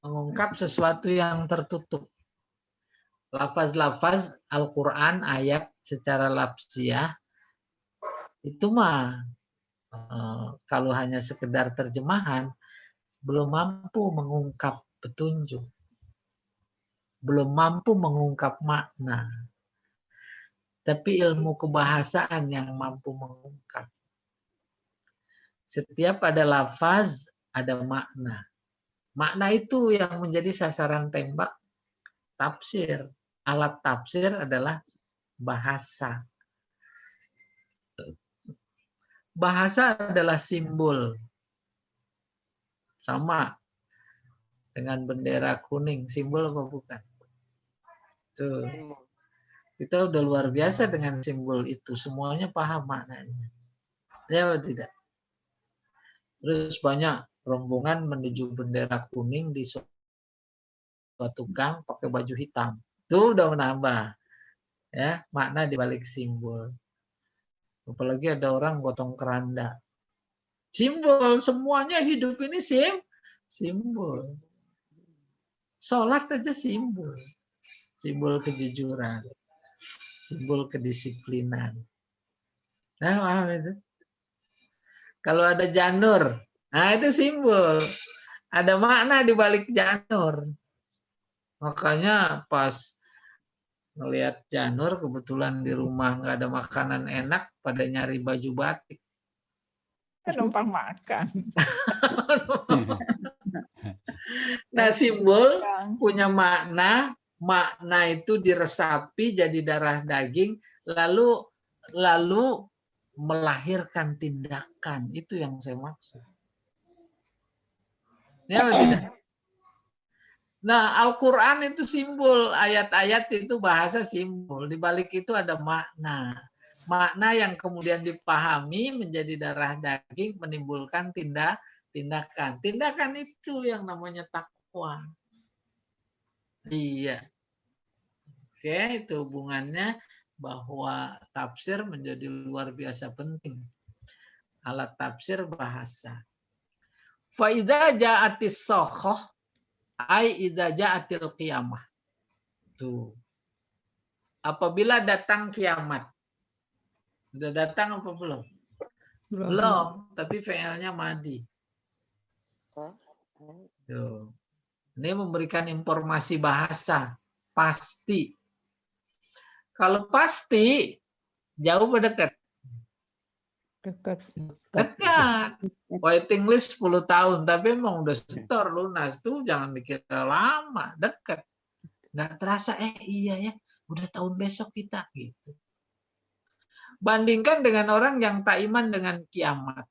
Mengungkap sesuatu yang tertutup. Lafaz-lafaz Al-Quran, ayat secara lafziah, itu mah kalau hanya sekedar terjemahan, belum mampu mengungkap petunjuk. Belum mampu mengungkap makna. Tapi ilmu kebahasaan yang mampu mengungkap. Setiap ada lafaz, ada makna. Makna itu yang menjadi sasaran tembak tafsir. Alat tafsir adalah bahasa. Bahasa adalah simbol. Sama dengan bendera kuning. Simbol apa bukan? Tuh. Kita udah luar biasa dengan simbol itu. Semuanya paham maknanya. Ya atau tidak? Terus banyak rombongan menuju bendera kuning di suatu gang pakai baju hitam. Itu udah menambah ya makna di balik simbol. Apalagi ada orang gotong keranda. Simbol, semuanya hidup ini simbol. Sholat aja simbol. Simbol kejujuran. Simbol kedisiplinan. Nah, paham itu? Kalau ada janur, nah itu simbol. Ada makna di balik janur. Makanya pas ngelihat janur, kebetulan di rumah nggak ada makanan enak, pada nyari baju batik. Numpang makan. Nah, simbol punya makna. Makna itu diresapi jadi darah daging, lalu melahirkan tindakan. Itu yang saya maksud. Ya, tidak? Nah, Al-Quran itu simbol, ayat-ayat itu bahasa simbol. Di balik itu ada makna. Makna yang kemudian dipahami menjadi darah daging, menimbulkan tindakan. Tindakan itu yang namanya takwa. Iya. Oke, itu hubungannya bahwa tafsir menjadi luar biasa penting. Alat tafsir bahasa. Fa idza ja'atis sakhah ai idza ja'atil qiyamah. Tuh. Apabila datang kiamat. Sudah datang apa belum? Belum, tapi fi'ilnya madi. Tuh. Ini memberikan informasi bahasa. Pasti. Kalau pasti, jauh atau dekat? Dekat. Dekat. Waiting list 10 tahun, tapi emang udah setor lunas. Tuh jangan mikir lama, dekat. Nggak terasa, iya ya, udah tahun besok kita. Gitu. Bandingkan dengan orang yang tak iman dengan kiamat.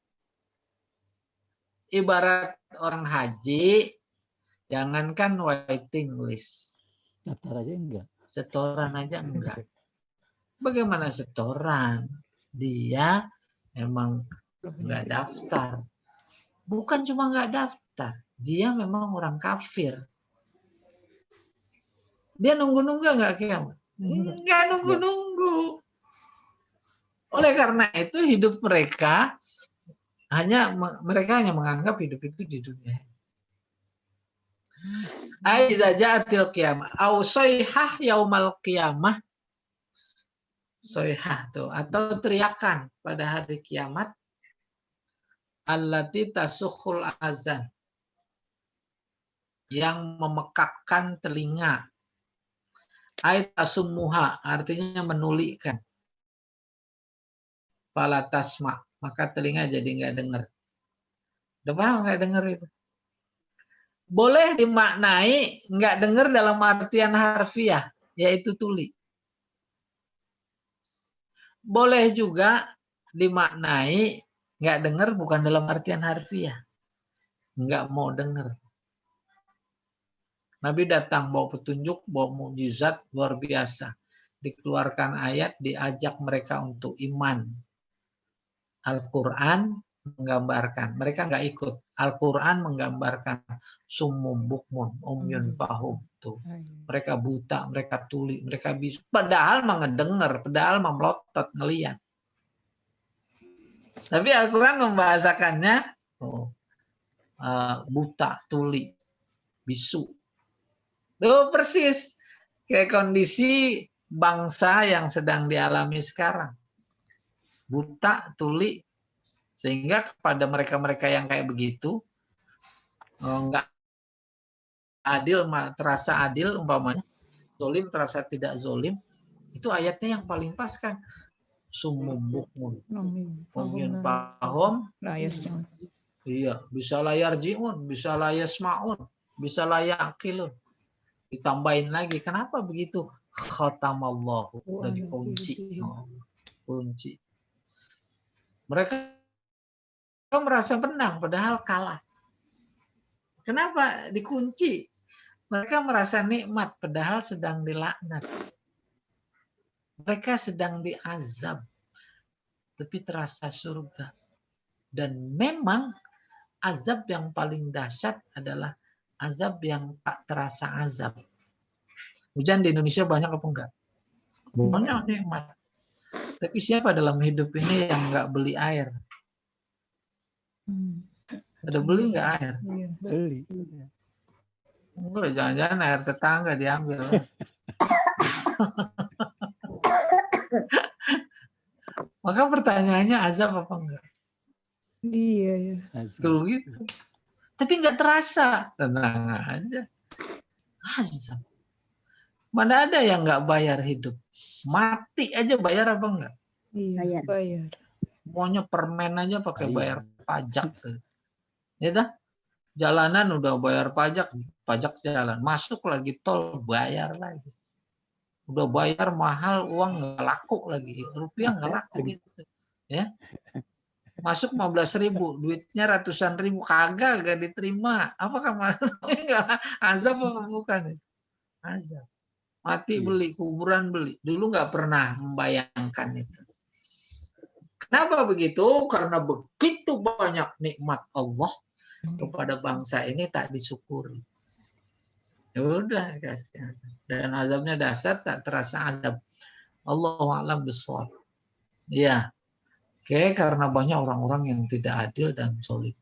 Ibarat orang haji, jangankan waiting list. Daftar aja enggak. Setoran aja enggak. Bagaimana setoran? Dia memang enggak daftar. Bukan cuma enggak daftar. Dia memang orang kafir. Dia nunggu-nunggu enggak kiamat? Enggak nunggu-nunggu. Oleh karena itu hidup mereka mereka hanya menganggap hidup itu di dunia. Aiza ja'atil qiyamah au sayhah yaumal qiyamah. Sayhah tuh atau teriakan pada hari kiamat allati tasukhul azan yang memekakkan telinga. Ai tasummuha artinya menulikan. Fala tasma maka telinga jadi nggak dengar. Udah paham nggak dengar itu? Boleh dimaknai nggak dengar dalam artian harfiah, yaitu tuli. Boleh juga dimaknai nggak dengar bukan dalam artian harfiah, nggak mau dengar. Nabi datang bawa petunjuk, bawa mukjizat luar biasa. Dikeluarkan ayat, diajak mereka untuk iman. Al-Quran menggambarkan, mereka nggak ikut. Al-Quran menggambarkan summum bukmun, umyun fahum. Tuh. Mereka buta, mereka tuli, mereka bisa. Padahal mengedengar, padahal memelotot, ngelihat. Tapi Al-Quran membahasakannya buta, tuli, bisu. Tuh persis kayak kondisi bangsa yang sedang dialami sekarang. Buta, tuli, sehingga kepada mereka-mereka yang kayak begitu nggak adil, terasa adil umpamanya, zolim terasa tidak zolim, itu ayatnya yang paling pas kan, summum bukmun umyun fahum, iya bisa layar jiun, bisa layas maun, bisa layak kilun, ditambahin lagi, kenapa begitu? Khatamallahu, udah dikunci, kunci. Mereka merasa menang padahal kalah. Kenapa dikunci? Mereka merasa nikmat padahal sedang dilaknat. Mereka sedang diazab tapi terasa surga. Dan memang azab yang paling dahsyat adalah azab yang tak terasa azab. Hujan di Indonesia banyak apa enggak? Banyak nikmat. Tapi siapa dalam hidup ini yang enggak beli air? Udah beli nggak air? Iya. Beli. Enggak, jangan-jangan air tetangga diambil. Maka pertanyaannya azab apa enggak? Iya, ya. Tuh gitu. Tapi nggak terasa. Tenang aja. Azab. Mana ada yang nggak bayar hidup? Mati aja bayar apa enggak? Iya, bayar. Maunya permen aja pakai bayar Bayar. pajak. Ya dah? Jalanan udah bayar pajak jalan. Masuk lagi tol bayar lagi. Udah bayar mahal, uang nggak laku lagi. Rupiah nggak laku gitu. Ya. Masuk 15.000, duitnya ratusan ribu, kagak gak diterima. Apakah enggak azab apa bukan itu? Azab. Mati beli, kuburan beli. Dulu nggak pernah membayangkan itu. Kenapa begitu? Karena begitu banyak nikmat Allah kepada bangsa ini tak disyukuri. Ya udah, kasih. Dan azabnya dasar, tak terasa azab. Allahu a'lam bishawab. Ya. Oke, karena banyak orang-orang yang tidak adil dan zalim.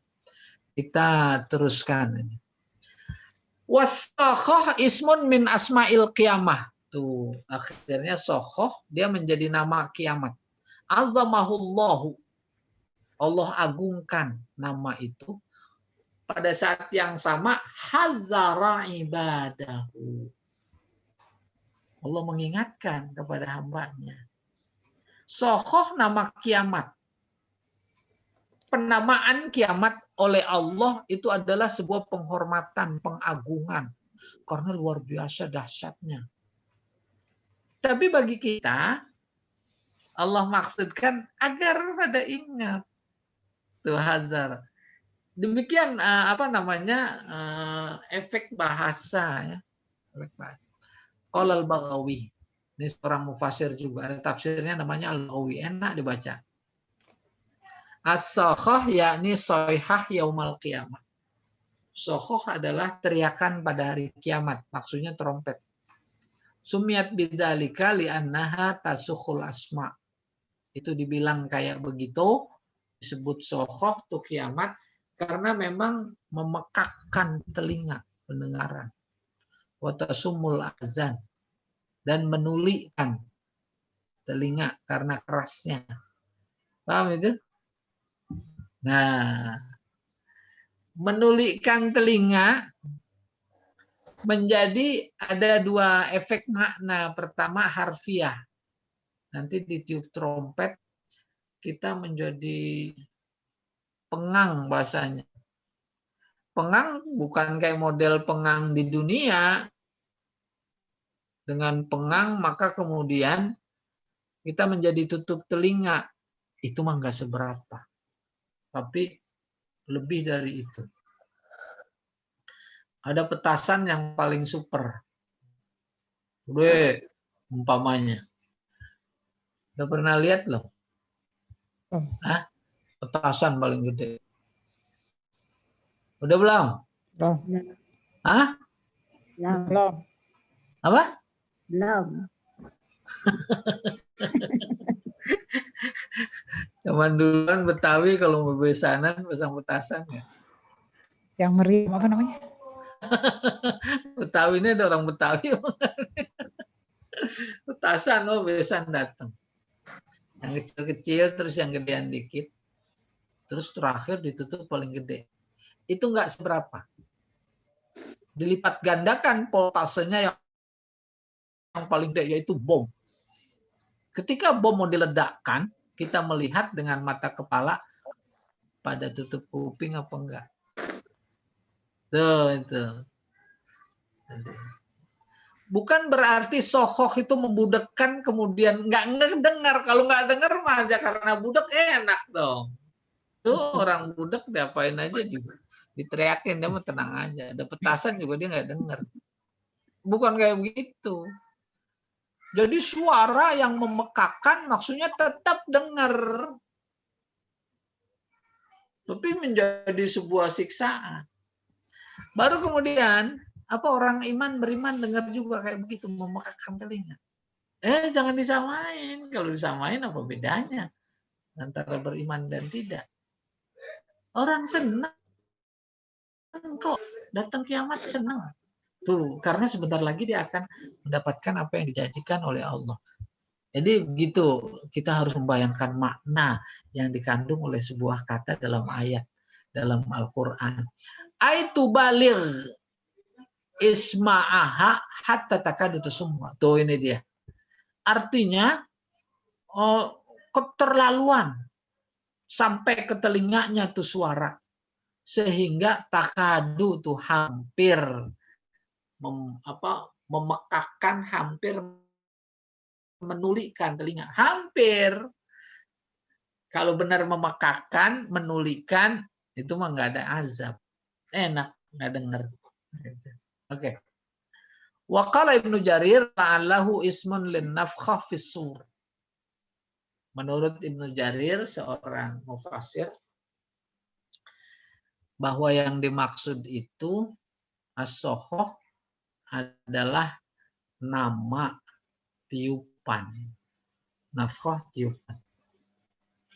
Kita teruskan ini. Wasakhoh ismun min asma'il qiyamah. Tuh, akhirnya sokhoh dia menjadi nama kiamat. Azamahullahu. Allah agungkan nama itu. Pada saat yang sama hazara ibadahu. Allah mengingatkan kepada hambanya. Sokhoh nama kiamat. Penamaan kiamat oleh Allah itu adalah sebuah penghormatan, pengagungan. Karena luar biasa dahsyatnya. Tapi bagi kita, Allah maksudkan agar pada ingat. Tuh hazar. Demikian efek bahasa ya. Qala al-Baghawi. Ini seorang mufasir juga. Tafsirnya namanya Al-Baghawi. Enak dibaca. As-sakhoh yakni soihah yaumal qiyamah. Sokhoh adalah teriakan pada hari kiamat. Maksudnya trompet. Sumiyat bidzalika li'annaha tasukhul asma. Itu dibilang kayak begitu. Disebut sokhoh itu kiamat. Karena memang memekakkan telinga pendengaran. Wa tasumul azan. Dan menulikan telinga karena kerasnya. Paham itu? Nah, menulikan telinga menjadi ada dua efek makna. Pertama harfiah. Nanti ditiup trompet kita menjadi pengang bahasanya. Pengang bukan kayak model pengang di dunia. Dengan pengang maka kemudian kita menjadi tutup telinga. Itu mah nggak seberapa. Tapi lebih dari itu. Ada petasan yang paling super. Udah, umpamanya. Udah pernah lihat loh? Hah? Petasan paling gede. Udah belum? Belum. Hah? Belum. Apa? Belum. Zaman duluan Betawi kalau mau besanan pasang petasan ya. Yang meriam apa namanya? Betawi ini ada orang Betawi. Petasan, besan datang. Yang kecil-kecil terus yang gedean dikit. Terus terakhir ditutup paling gede. Itu nggak seberapa. Dilipat gandakan voltasenya yang paling gede yaitu bom. Ketika bom mau diledakkan, kita melihat dengan mata kepala pada tutup kuping apa enggak. Tuh, itu. Bukan berarti sokhoh itu membudekkan kemudian nggak ngedengar. Kalau nggak dengar mah aja karena budek enak dong. Tuh orang budek diapain aja juga. Diteriakin dia mah tenang aja. Ada petasan juga dia nggak dengar. Bukan kayak begitu. Jadi suara yang memekakan maksudnya tetap dengar. Tapi menjadi sebuah siksaan. Baru kemudian, apa orang beriman dengar juga kayak begitu, memekakkan telinga. Jangan disamain. Kalau disamain apa bedanya antara beriman dan tidak? Orang senang kok, datang kiamat senang. Tuh, karena sebentar lagi dia akan mendapatkan apa yang dijanjikan oleh Allah. Jadi begitu, kita harus membayangkan makna yang dikandung oleh sebuah kata dalam ayat, dalam Al-Quran. Aitu baligh isma'aha hatta takadu semua. Tuh ini dia. Artinya, keterlaluan. Sampai ke telinganya tuh suara. Sehingga takadu tuh hampir memekakkan, hampir menulikan telinga. Hampir. Kalau benar memekakkan, menulikan, itu mah nggak ada azab. Enak, nggak denger. Oke. Wa qala Ibnu Jarir la'allahu ismun lin nafkhah fis sur. Menurut Ibnu Jarir, seorang mufassir, bahwa yang dimaksud itu as-sokhoh adalah nama tiupan. Nafkhah tiupan.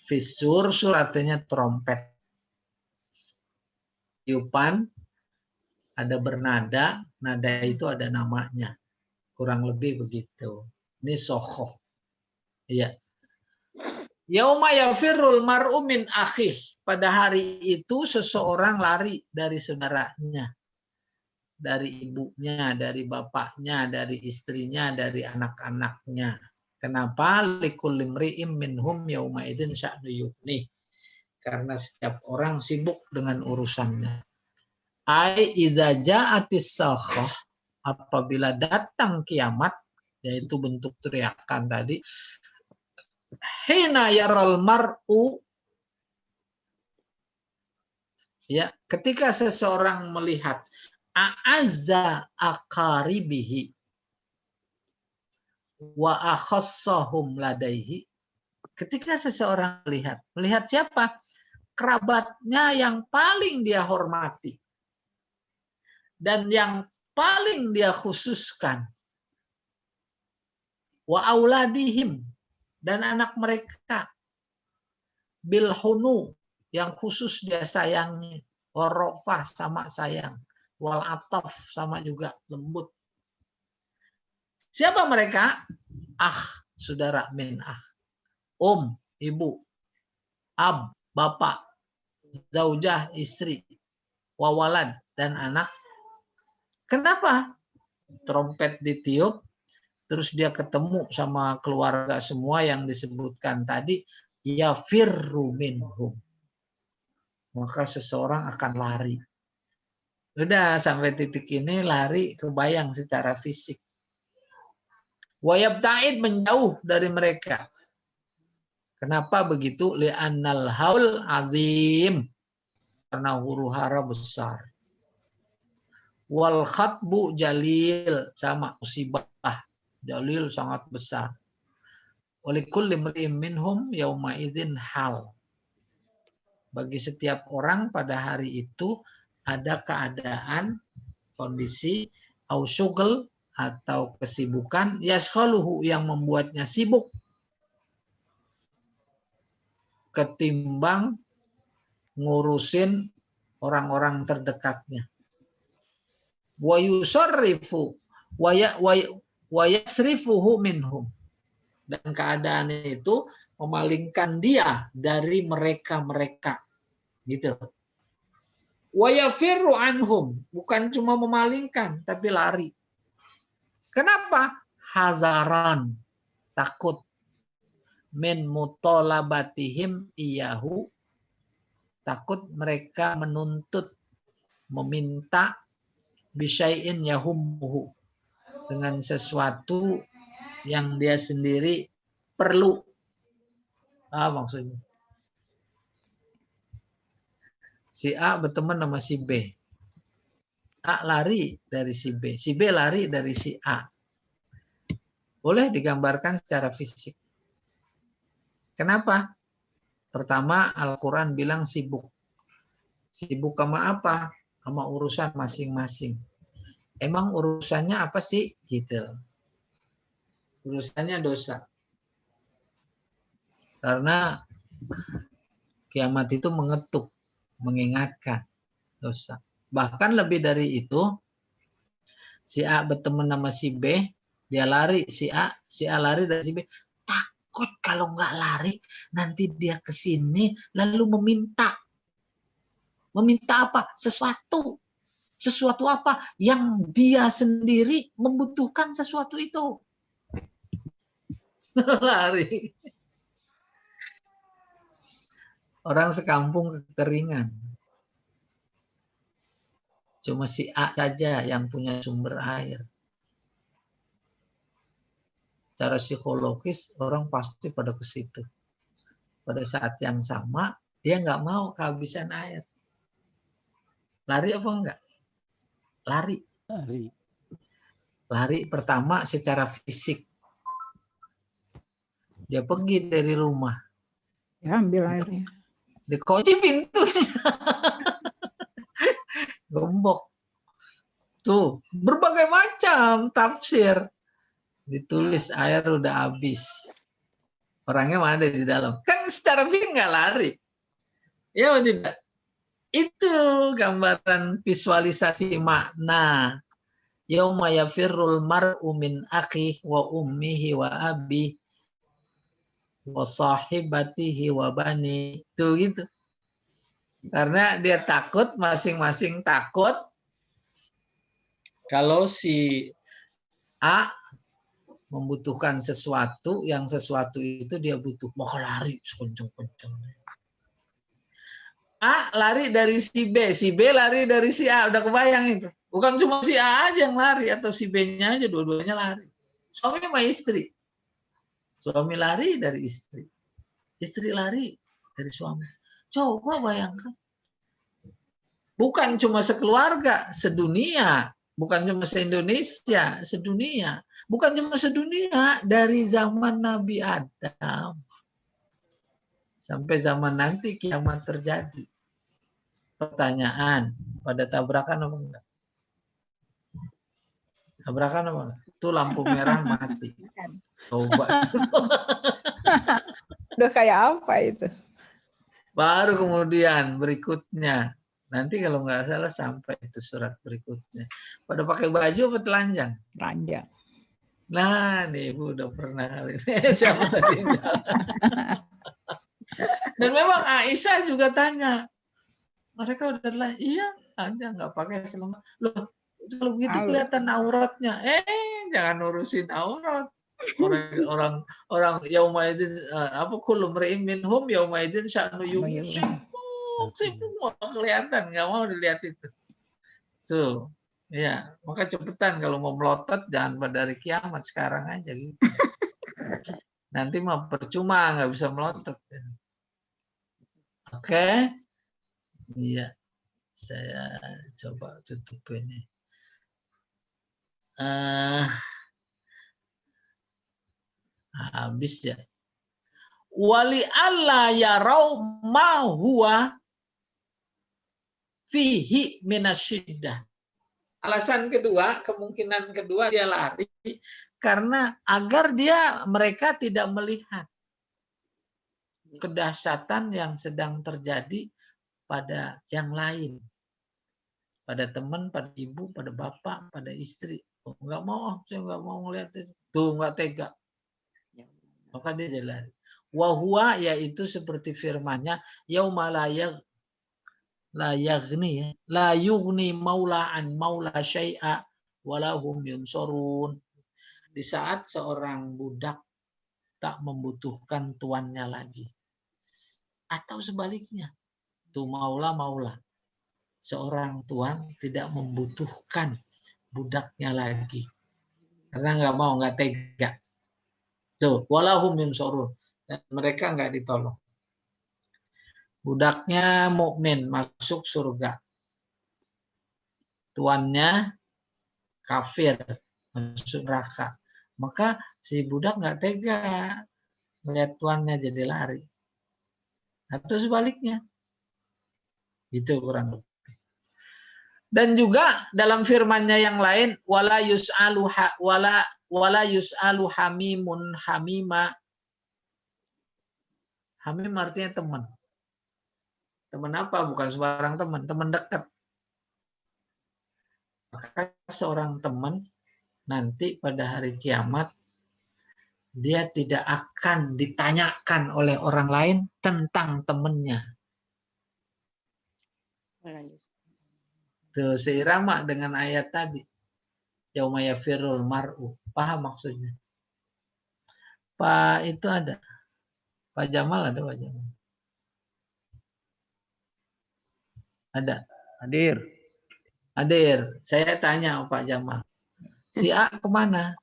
Fisur artinya trompet. Tiupan ada bernada, nada itu ada namanya. Kurang lebih begitu. Ini sokhoh. Iya. Yauma yafirrul mar'u min akhih. Pada hari itu seseorang lari dari saudaranya. Dari ibunya, dari bapaknya, dari istrinya, dari anak-anaknya. Kenapa? Likulli imri'in minhum yauma idzin sya'nu yughnih. Karena setiap orang sibuk dengan urusannya. Ai idza ja'atis sakhah, apabila datang kiamat, yaitu bentuk teriakan tadi, hina yaral mar'u, ya, ketika seseorang melihat a'azza aqaribihi wa akhassahum ladaihi, ketika seseorang melihat siapa? Kerabatnya yang paling dia hormati dan yang paling dia khususkan, wa auladihim, dan anak mereka, bil hunu, yang khusus dia sayangi, warofah, sama sayang, wal ataf, sama juga lembut. Siapa mereka? Saudara min ibu, ab, bapak, zaujah, istri, wawalad, dan anak. Kenapa? Trompet ditiup, terus dia ketemu sama keluarga semua yang disebutkan tadi, yafirru minhum. Maka seseorang akan lari. Udah sampai titik ini lari kebayang secara fisik. Wayabta'id, menjauh dari mereka. Kenapa begitu? Li'annal haul azim. Karena huru hara besar. Wal khatbu jalil, sama musibah. Jalil sangat besar. Walikulli imri'in minhum yauma idzin hal. Bagi setiap orang pada hari itu ada keadaan, kondisi, au syughl, atau kesibukan, yashghaluhu, yang membuatnya sibuk, ketimbang ngurusin orang-orang terdekatnya. Wa yusarrifu wa yasrifuhu minhum, dan keadaan itu memalingkan dia dari mereka-mereka, gitu. Wa yafirru anhum, bukan cuma memalingkan tapi lari. Kenapa? Hazaran, takut, min mutolabatihim iyahu, takut mereka menuntut, meminta, bisyai'in yahummuhu, dengan sesuatu yang dia sendiri perlu. Maksudnya si A berteman sama si B. A lari dari si B lari dari si A. Boleh digambarkan secara fisik. Kenapa? Pertama, Al-Quran bilang sibuk. Sibuk sama apa? Sama urusan masing-masing. Emang urusannya apa sih? Gitu. Urusannya dosa. Karena kiamat itu mengetuk. mengingatkan dosa. Bahkan lebih dari itu, si A berteman sama si B, dia lari, si A lari dari si B. Takut kalau nggak lari, nanti dia ke sini lalu meminta. Meminta apa? Sesuatu. Sesuatu apa? Yang dia sendiri membutuhkan sesuatu itu. Lari. Orang sekampung kekeringan. Cuma si A saja yang punya sumber air. Secara psikologis orang pasti pada ke situ. Pada saat yang sama dia nggak mau kehabisan air. Lari apa enggak? Lari. Lari pertama secara fisik. Dia pergi dari rumah. Ya, ambil airnya. Dikunci pintunya. Gembok. Tuh, berbagai macam tafsir. Ditulis air udah habis. Orangnya mana di dalam. Kan secara fisik nggak lari. Ya tidak. Itu gambaran visualisasi makna. Yauma yafirrul mar'u min akhihi wa ummihi wa abihi wa sahibatihi wa bani. Tuh gitu. Karena dia takut, masing-masing takut kalau si A membutuhkan sesuatu, yang sesuatu itu dia butuh. Mau lari sekencang-kencang. A lari dari si B lari dari si A. Udah kebayang itu. Bukan cuma si A aja yang lari atau si B-nya aja, dua-duanya lari. Suami sama istri. Suami lari dari istri. Istri lari dari suami. Coba bayangkan. Bukan cuma sekeluarga, sedunia. Bukan cuma se-Indonesia, sedunia. Bukan cuma sedunia, dari zaman Nabi Adam. Sampai zaman nanti kiamat terjadi. Pertanyaan, pada tabrakan apa enggak? Tabrakan apa enggak? Itu lampu merah mati. Coba. Udah kayak apa itu? Baru kemudian berikutnya. Nanti kalau nggak salah sampai itu surat berikutnya. Pada pakai baju apa telanjang? Ranjang. Nah, nih Ibu udah pernah kali ini. Siapa tadi? Dan memang Aisyah juga tanya. Mereka udah telah, iya, aja nggak pakai selama. Loh, kalau begitu kelihatan auratnya. Jangan urusin aurat. Orang yaumaidin apa kullu mri'in minhum yaumaidin sya'nu sibuk kelihatan, nggak mau dilihat itu. Tuh, ya, maka cepetan kalau mau melotot jangan pada hari kiamat, sekarang aja gitu. Nanti mah percuma nggak bisa melotot. Oke. Iya. Saya coba tutup ini. Habis ya. Wali alla yarau ma huwa fihi minasyiddah. Alasan kedua, kemungkinan kedua dia lari karena agar mereka tidak melihat kedahsyatan yang sedang terjadi pada yang lain. Pada teman, pada ibu, pada bapak, pada istri. Oh, nggak mau, saya nggak mau ngeliat itu. Tuh, nggak tega. Maka dia jalan. Wahua, yaitu seperti firmannya, yauma la yaghni, la yughni maula an maula syai'a walahum yunsurun. Di saat seorang budak tak membutuhkan tuannya lagi. Atau sebaliknya, tuh maula. Seorang tuan tidak membutuhkan budaknya lagi. Karena nggak tega. Tuh, walahum yunsurun. Dan mereka nggak ditolong. Budaknya mukmin masuk surga. Tuannya kafir masuk neraka. Maka si budak nggak tega melihat tuannya jadi lari. Atau sebaliknya. Itu kurang lebih. Dan juga dalam firman-Nya yang lain, wala yus'alu hamimun hamima. Hamim artinya teman. Teman apa? Bukan sembarang teman, teman dekat. Maka seorang teman nanti pada hari kiamat dia tidak akan ditanyakan oleh orang lain tentang temannya. Tuh, seirama dengan ayat tadi. Yauma yafirrul mar'u. Paham maksudnya? Pak itu ada. Pak Jamal ada, Pak Jamal. Ada. Hadir. Saya tanya Pak Jamal. Si A kemana?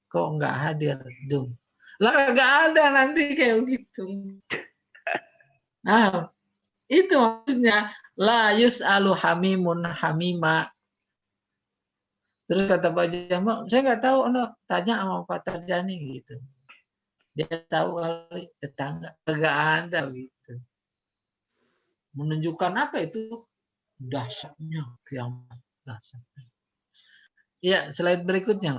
Kok nggak hadir? Dung. Lah nggak ada nanti kayak gitu. Nah, itu maksudnya la yus'alu hamimun hamima. Terus kata Pak Jamal, saya nggak tahu, tanya sama Pak Tarjani gitu. Dia tahu kali tetangga, nggak ada gitu. Menunjukkan apa itu? Dahsyatnya kiamat. Dahsyatnya. Iya, slide berikutnya.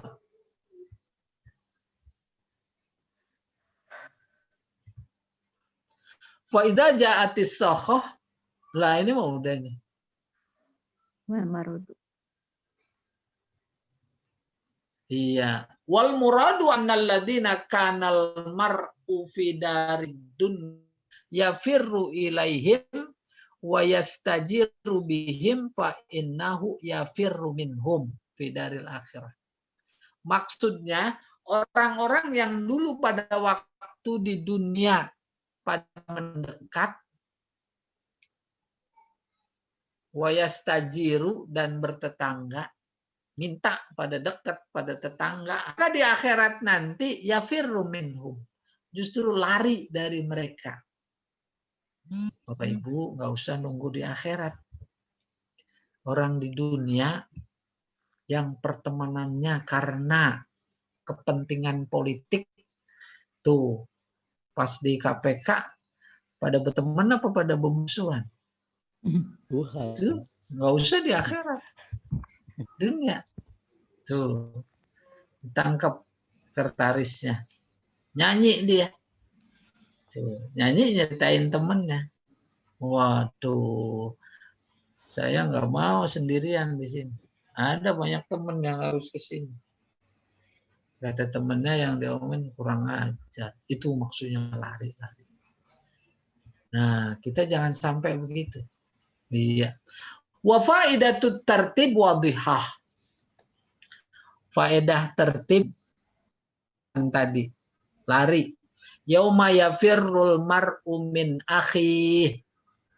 Fa idza ja'atis sakhah. Lah ini mau udah nih. Iya. Wal muradu annal ladzina kanal mar'u fi darid dunya yafirru ilaihim wa yastajiru bihim fa innahu yafirru minhum fi daril akhirah. Maksudnya orang-orang yang dulu pada waktu di dunia pada mendekat wa yastajiru dan bertetangga, minta pada dekat pada tetangga, maka di akhirat nanti yafirru minhum, justru lari dari mereka. Bapak Ibu nggak usah nunggu di akhirat. Orang di dunia yang pertemanannya karena kepentingan politik tuh pas di KPK pada berteman apa pada bermusuhan? Tuh nggak usah di akhirat. Dunia tuh ditangkap sekretarisnya, nyanyi dia tuh, nyanyi nyetain temennya. Waduh, saya nggak mau sendirian di sini, ada banyak temen yang harus ke sini. Kata temennya yang diomongin kurang ajar, itu maksudnya lari. Nah, kita jangan sampai begitu. Iya. Wa faidatut tertib wadhihah. Faedah tertib yang tadi, lari. Yauma yafirrul mar'u min akhi.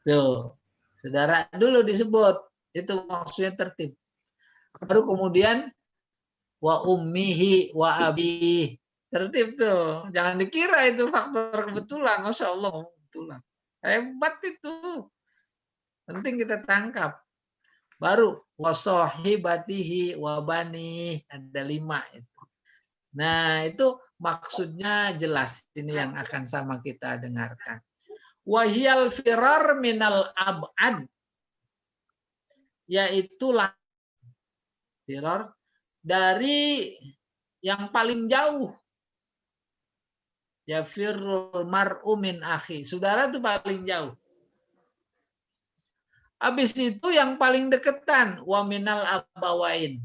Tuh. Saudara dulu disebut, itu maksudnya tertib. Baru kemudian wa ummihi wa abi. Tertib tuh. Jangan dikira itu faktor kebetulan. Masya Allah, kebetulan. Hebat itu. Penting kita tangkap. Baru wasohibatihi wabani, ada 5 itu. Nah itu maksudnya jelas, ini yang akan sama kita dengarkan. Wahyal firar minal ab'ad, yaitu firar dari yang paling jauh. Ya firrul mar'u min akhi, saudara itu paling jauh. Habis itu yang paling deketan, wa minal abawain,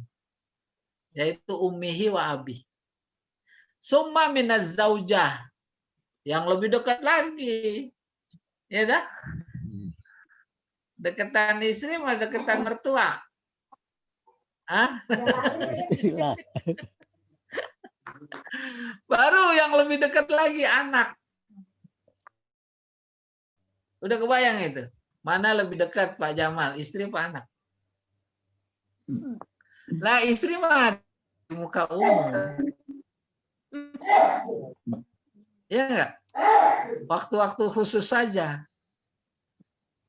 yaitu ummihi wa abi. Summa minaz zaujah, yang lebih dekat lagi. Ya dah? Deketan istri sama deketan mertua? Hah? Baru yang lebih dekat lagi anak. Udah kebayang itu? Mana lebih dekat Pak Jamal, istri apa anak? Lah istri mah di muka umum. Ya enggak? Waktu-waktu khusus saja.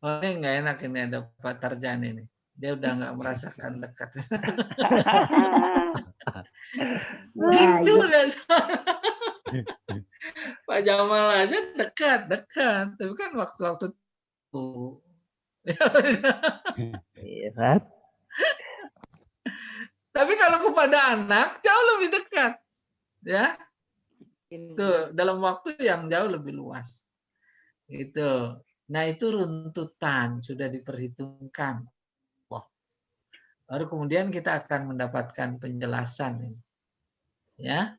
Oh, ini enggak enak ini ada Pak Tarjani ini. Dia udah enggak merasakan dekat. Gitu udah. Pak Jamal aja dekat. Tapi kan waktu-waktu itu. Tapi kalau kepada anak jauh lebih dekat, ya. Tuh dalam waktu yang jauh lebih luas. Gitu. Nah, itu runtutan sudah diperhitungkan. Wah. Baru kemudian kita akan mendapatkan penjelasan ini. Ya.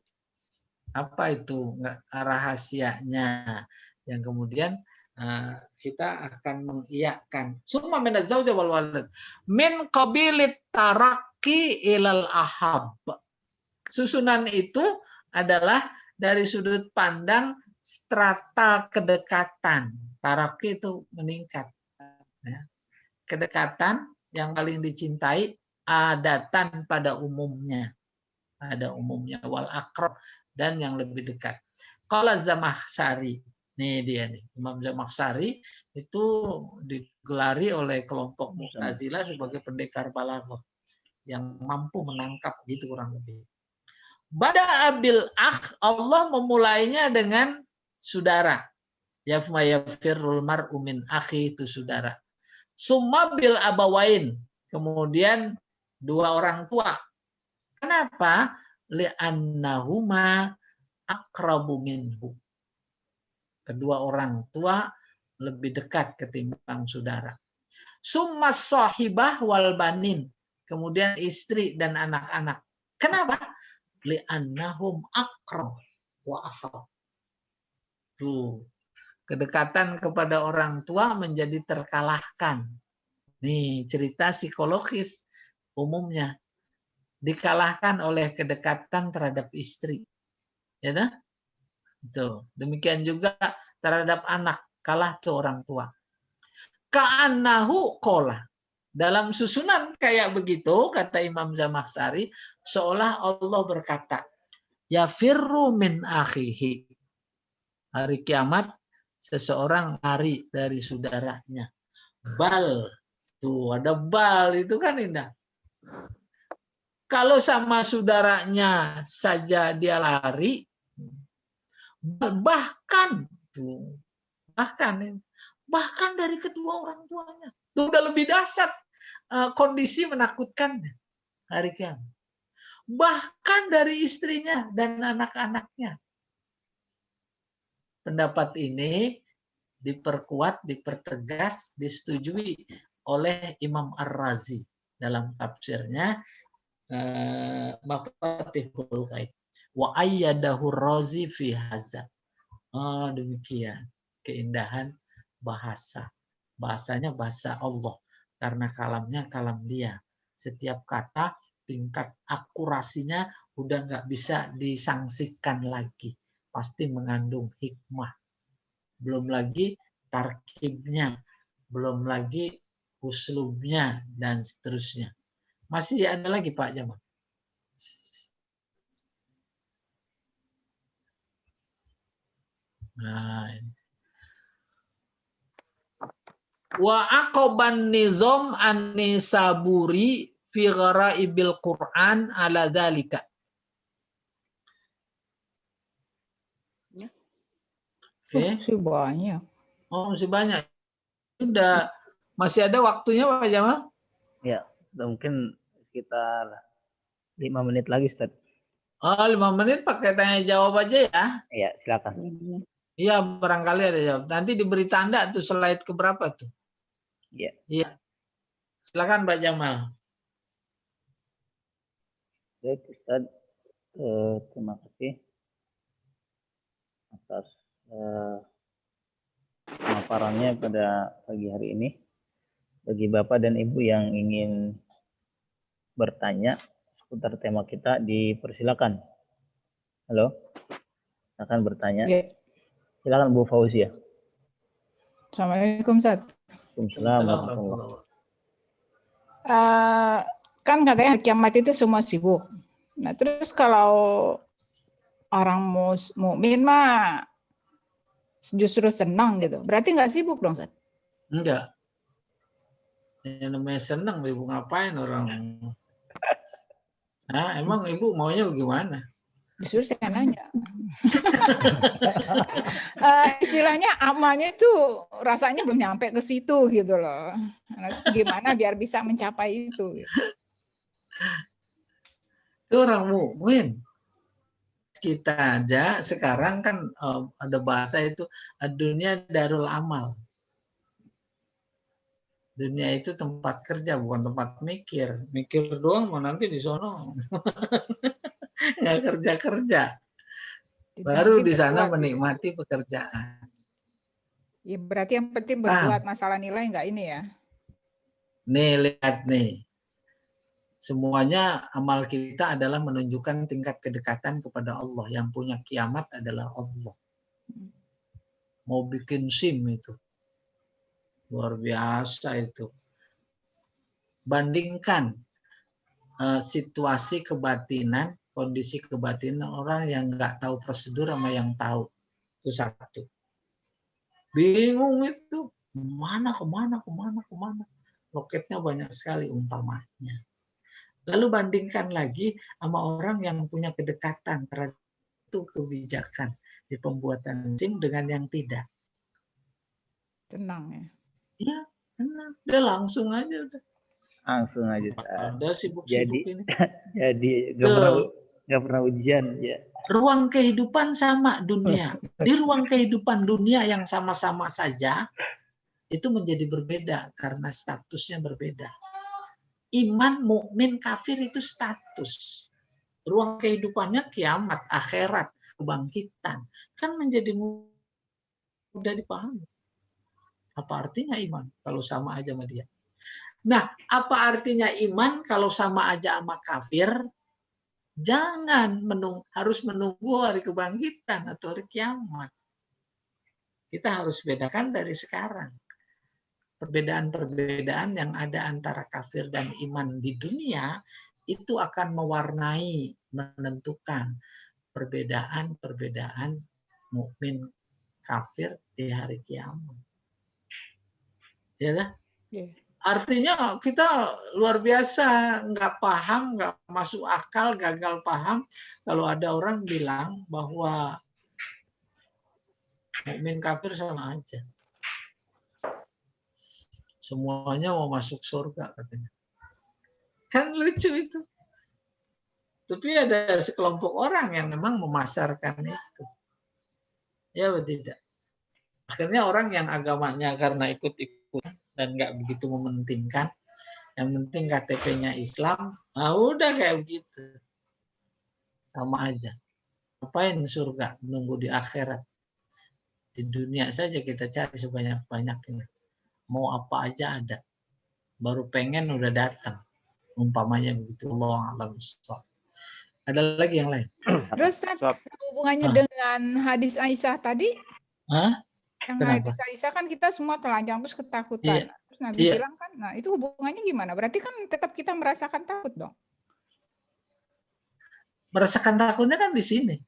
Apa itu rahasianya? Yang kemudian kita akan mengiyakan. Summa min az-zawja wal walad min qabilit tarakki ilal ahab. Susunan itu adalah dari sudut pandang strata kedekatan. Tarakki itu meningkat. Kedekatan yang paling dicintai adatan pada umumnya. Pada umumnya wal akrab dan yang lebih dekat. Qala Zamakhsyari. Nih dia nih, Imam Zamakhsyari itu digelari oleh kelompok Mu'tazilah sebagai pendekar balaghah yang mampu menangkap gitu kurang lebih. Bada abil akh, Allah memulainya dengan saudara. Yafma yafirrul mar'u min akhi, itu saudara. Summa bil abawain, kemudian dua orang tua. Kenapa? Li'annahuma aqrabu minhu. Kedua orang tua lebih dekat ketimbang saudara. Summa sahibah wal banin. Kemudian istri dan anak-anak. Kenapa? Li'annahum aqrab wa ahab. Tuh. Kedekatan kepada orang tua menjadi terkalahkan. Nih, cerita psikologis umumnya. Dikalahkan oleh kedekatan terhadap istri. Ya dah? Itu. Demikian juga terhadap anak, kalah ke orang tua. Ka'annahu qola. Dalam susunan kayak begitu, kata Imam Zamakhsyari, seolah Allah berkata, yafirru min akhihi. Hari kiamat, seseorang lari dari saudaranya. Bal. Tuh, ada bal, itu kan indah. Kalau sama saudaranya saja dia lari, bahkan dari kedua orang tuanya, itu udah lebih dahsyat kondisi menakutkan hari kiamat. Bahkan dari istrinya dan anak-anaknya. Pendapat ini diperkuat, dipertegas, disetujui oleh Imam Ar-Razi dalam tafsirnya Mafatihul Ghaib. Wa ayyadahu Razi fi hadza. Oh, demikian keindahan bahasa. Bahasanya bahasa Allah karena kalamnya kalam dia. Setiap kata tingkat akurasinya udah nggak bisa disangsikan lagi. Pasti mengandung hikmah. Belum lagi tarkibnya, belum lagi uslubnya dan seterusnya. Masih ada lagi Pak Jamal. Nah, wa aqaban nizam an-Nisaburi fi ghara'ibil Qur'an ala dzalika. Oke. Masih banyak. Oh, masih banyak. Sudah masih ada waktunya Pak Jamal? Ya, mungkin sekitar 5 menit lagi, Ustaz. Oh, 5 menit pakai tanya jawab aja ya. Iya, silakan. Iya, barangkali ada jawab. Nanti diberi tanda tuh slide keberapa tuh. Iya. Iya. Silakan Pak Jamal. Baik, Ustaz. Terima kasih atas pemaparannya pada pagi hari ini. Bagi Bapak dan Ibu yang ingin bertanya seputar tema kita, dipersilakan. Halo, akan bertanya. Ya. Silakan Bu Fauzia. Assalamualaikum, Ustaz. Waalaikumsalam. Kan katanya hari kiamat itu semua sibuk. Nah, terus kalau orang mukmin mah justru senang gitu. Berarti nggak sibuk dong, Ustaz? Enggak. Yang namanya senang, Ibu ngapain orang? Nah, emang Ibu maunya gimana? Justru saya nanya. Istilahnya amalnya itu rasanya belum nyampe ke situ gitu loh. Nah, terus gimana biar bisa mencapai itu? Gitu. Itu orang mukmin. Kita aja sekarang kan ada bahasa itu dunia darul amal. Dunia itu tempat kerja, bukan tempat mikir. Mikir doang mau nanti di sono nggak kerja-kerja. Baru Nanti di sana berbuat gitu. menikmati pekerjaan. Ya berarti yang penting Ah. berbuat, masalah nilai nggak ini ya. Nih, lihat nih. Semuanya amal kita adalah menunjukkan tingkat kedekatan kepada Allah. Yang punya kiamat adalah Allah. Mau bikin SIM itu. Luar biasa itu. Bandingkan situasi kebatinan, kondisi kebatinan orang yang nggak tahu prosedur sama yang tahu. Itu satu. Bingung itu. Kemana. Loketnya banyak sekali umpamanya. Lalu bandingkan lagi sama orang yang punya kedekatan terhadap itu kebijakan di pembuatan SIM dengan yang tidak. Tenang ya. Iya, tenang. Dia langsung aja udah. Langsung aja. Ustaz. Ada sibuk-sibuk Jadi ini. jadi nggak pernah ujian ya. Ruang kehidupan sama dunia. Di ruang kehidupan dunia yang sama-sama saja, itu menjadi berbeda karena statusnya berbeda. Iman, mukmin, kafir itu status. Ruang kehidupannya kiamat, akhirat, kebangkitan. Kan menjadi mudah dipahami. Apa artinya iman kalau sama aja sama dia? Nah, apa artinya iman kalau sama aja sama kafir? Jangan harus menunggu hari kebangkitan atau hari kiamat. Kita harus bedakan dari sekarang. Perbedaan-perbedaan yang ada antara kafir dan iman di dunia itu akan mewarnai, menentukan perbedaan-perbedaan mukmin kafir di hari kiamat. Ya lah? Yeah. Artinya kita luar biasa nggak paham, nggak masuk akal, gagal paham kalau ada orang bilang bahwa mukmin kafir sama aja. Semuanya mau masuk surga katanya. Kan lucu itu. Tapi ada sekelompok orang yang memang memasarkan itu. Ya atau tidak? Akhirnya orang yang agamanya karena ikut-ikut dan nggak begitu mementingkan, yang penting KTP-nya Islam, udah kayak begitu. Sama aja. Ngapain surga? Menunggu di akhirat. Di dunia saja kita cari sebanyak-banyaknya. Mau apa aja ada. Baru pengen udah datang. Umpamanya begitu. Allah a'lam bishawab. Ada lagi yang lain? Terus hubungannya dengan hadis Aisyah tadi? Hah? Yang Kenapa? hadis Aisyah kan kita semua telanjang terus ketakutan. Iya. Terus Nabi Iya. bilang kan, nah itu hubungannya gimana? Berarti kan tetap kita merasakan takut dong. Merasakan takutnya kan di sini.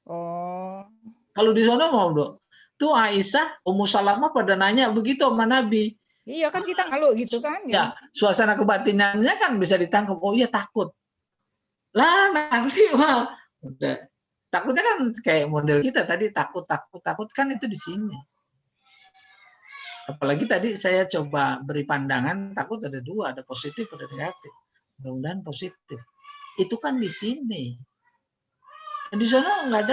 Oh. Kalau di sana mau dong. Tuh Aisyah, Ummu Salamah pada nanya begitu sama Nabi. Iya kan kita ngeluh gitu kan. Ya, suasana kebatinannya kan bisa ditangkap. Oh iya takut. Lah nanti udah. Takutnya kan kayak model kita tadi takut kan itu di sini. Apalagi tadi saya coba beri pandangan takut ada dua, ada positif ada negatif. Mudah-mudahan positif. Itu kan di sini. Di sana nggak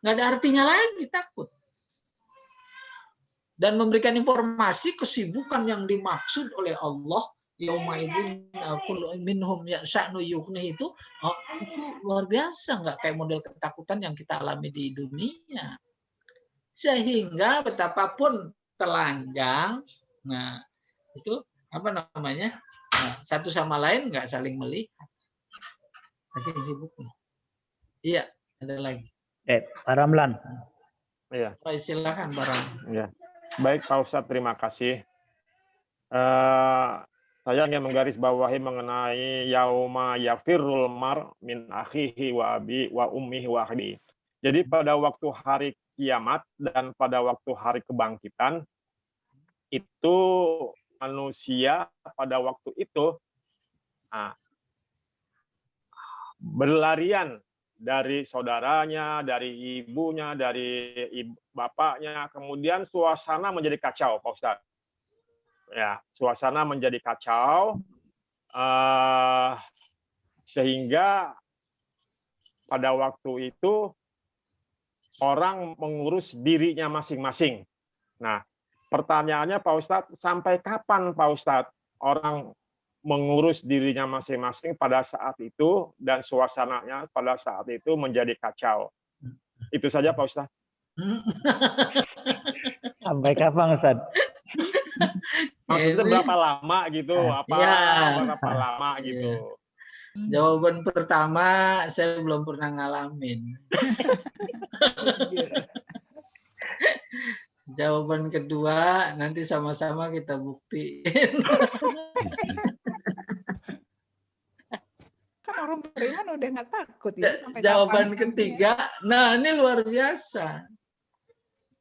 ada artinya lagi takut. Dan memberikan informasi kesibukan yang dimaksud oleh Allah yaumaidin kullu minhum ya'sa'nu yughni itu luar biasa, nggak kayak model ketakutan yang kita alami di dunia. Sehingga betapapun telanjang, nah itu apa namanya? Nah, satu sama lain nggak saling melihat. Saking sibuknya. Iya, ada lagi. Pak Ramlan. Iya. Silakan Barang. Ya. Baik Pak Ustadz, terima kasih. Saya ingin menggarisbawahi mengenai yauma yafirrul mar min akhihi wa abi wa ummihi wa ahli. Jadi pada waktu hari kiamat dan pada waktu hari kebangkitan itu manusia pada waktu itu berlarian dari saudaranya, dari ibunya, dari bapaknya, kemudian suasana menjadi kacau, Pak Ustadz. Ya, suasana menjadi kacau, sehingga pada waktu itu orang mengurus dirinya masing-masing. Nah, pertanyaannya Pak Ustadz, sampai kapan Pak Ustadz orang mengurus dirinya masing-masing pada saat itu dan suasananya pada saat itu menjadi kacau? Itu saja Pak Ustadz. Sampai kapan Ustaz? Maksudnya Ini- berapa lama gitu? Apa Ya. berapa lama gitu? Jawaban pertama, saya belum pernah ngalamin. Jawaban kedua, nanti sama-sama kita buktiin. Kan orang beriman udah nggak takut ya sampai Jawaban kapan. ketiga, nah ini luar biasa.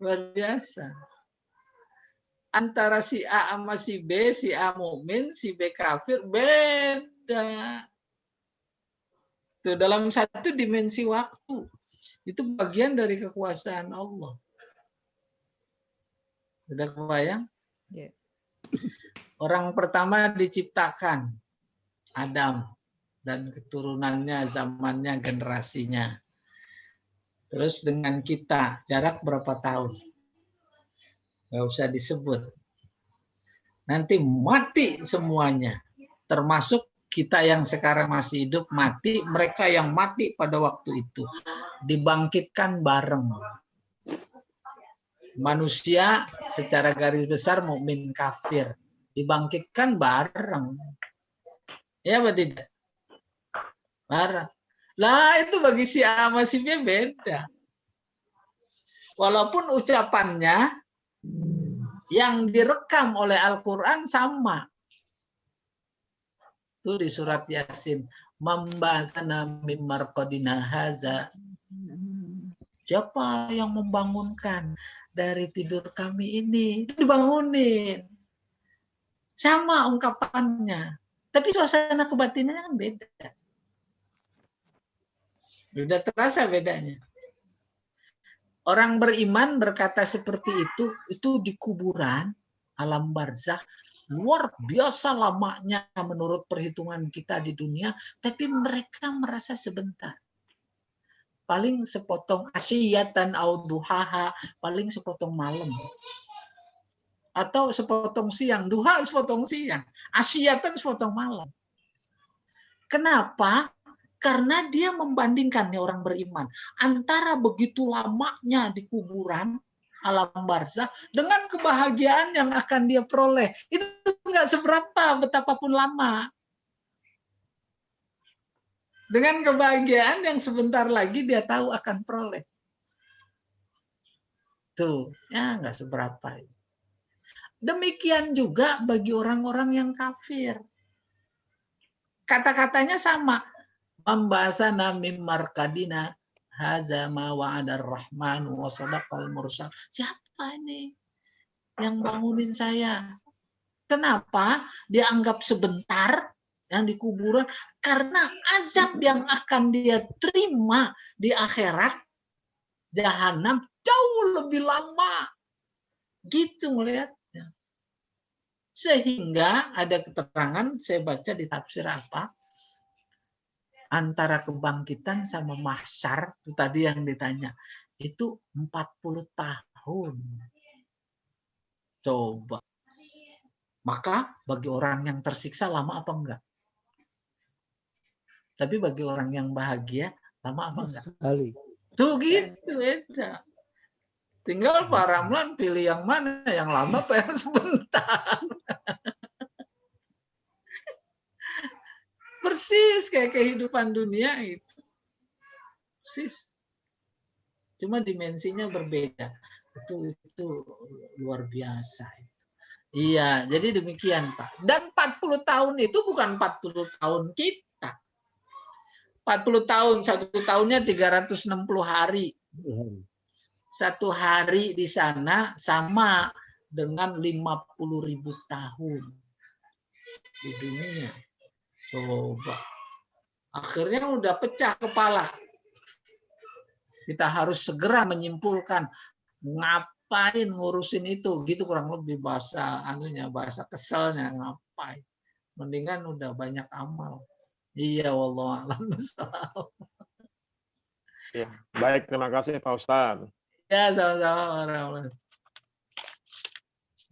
Luar biasa. Antara si A sama si B, si A mukmin, si B kafir, beda. Tuh, dalam satu dimensi waktu. Itu bagian dari kekuasaan Allah. Sudah kebayang? Ya. Orang pertama diciptakan, Adam. Dan keturunannya, zamannya, generasinya. Terus dengan kita, jarak berapa tahun? Nggak usah disebut. Nanti mati semuanya. Termasuk kita yang sekarang masih hidup mati, mereka yang mati pada waktu itu. Dibangkitkan bareng. Manusia secara garis besar mukmin kafir. Dibangkitkan bareng. Ya apa tidak? Bareng. Lah itu bagi si A sama si B beda. Walaupun ucapannya yang direkam oleh Al-Quran sama. Itu di surat Yasin. Memba'atsana min marqadina haza. Siapa yang membangunkan dari tidur kami ini? Itu dibangunin. Sama ungkapannya. Tapi suasana kebatinannya kan beda. Sudah terasa bedanya. Orang beriman berkata seperti itu di kuburan, alam barzakh, luar biasa lamanya menurut perhitungan kita di dunia, tapi mereka merasa sebentar. Paling sepotong asyiyatan au duhaha, paling sepotong malam. Atau sepotong siang, duha sepotong siang, asyiyatan sepotong malam. Kenapa? Karena dia membandingkan nih orang beriman antara begitu lamanya di kuburan alam barzakh dengan kebahagiaan yang akan dia peroleh. Itu nggak seberapa betapapun lama. Dengan kebahagiaan yang sebentar lagi dia tahu akan peroleh. Tuh, ya nggak seberapa. Demikian juga bagi orang-orang yang kafir. Kata-katanya sama. Membahasana mim markadina haza ma wa'adar rahman wa sadaqal mursal. Siapa ini yang bangunin saya? Kenapa dianggap sebentar yang di kuburan? Karena azab yang akan dia terima di akhirat jahanam jauh lebih lama. Gitu melihatnya. Sehingga ada keterangan, saya baca di tafsir apa, antara kebangkitan sama mahsyar, itu tadi yang ditanya, itu 40 tahun. Coba. Maka bagi orang yang tersiksa lama apa enggak? Tapi bagi orang yang bahagia lama apa enggak? Sekali. Tuh gitu, beda. Tinggal Pak Ramlan pilih yang mana, yang lama apa yang sebentar. Persis kayak kehidupan dunia itu. Persis. Cuma dimensinya berbeda. Itu luar biasa itu. Iya, jadi demikian Pak. Dan 40 tahun itu bukan 40 tahun kita. 40 tahun, satu tahunnya 360 hari. Satu hari di sana sama dengan 50.000 tahun di dunia. Coba. Akhirnya udah pecah kepala. Kita harus segera menyimpulkan ngapain ngurusin itu, gitu kurang lebih bahasa bahasa keselnya, ngapain. Mendingan udah banyak amal. Iya, wallahu a'lam bishawab. Ya, baik, terima kasih Pak Ustadz. Ya, sama-sama.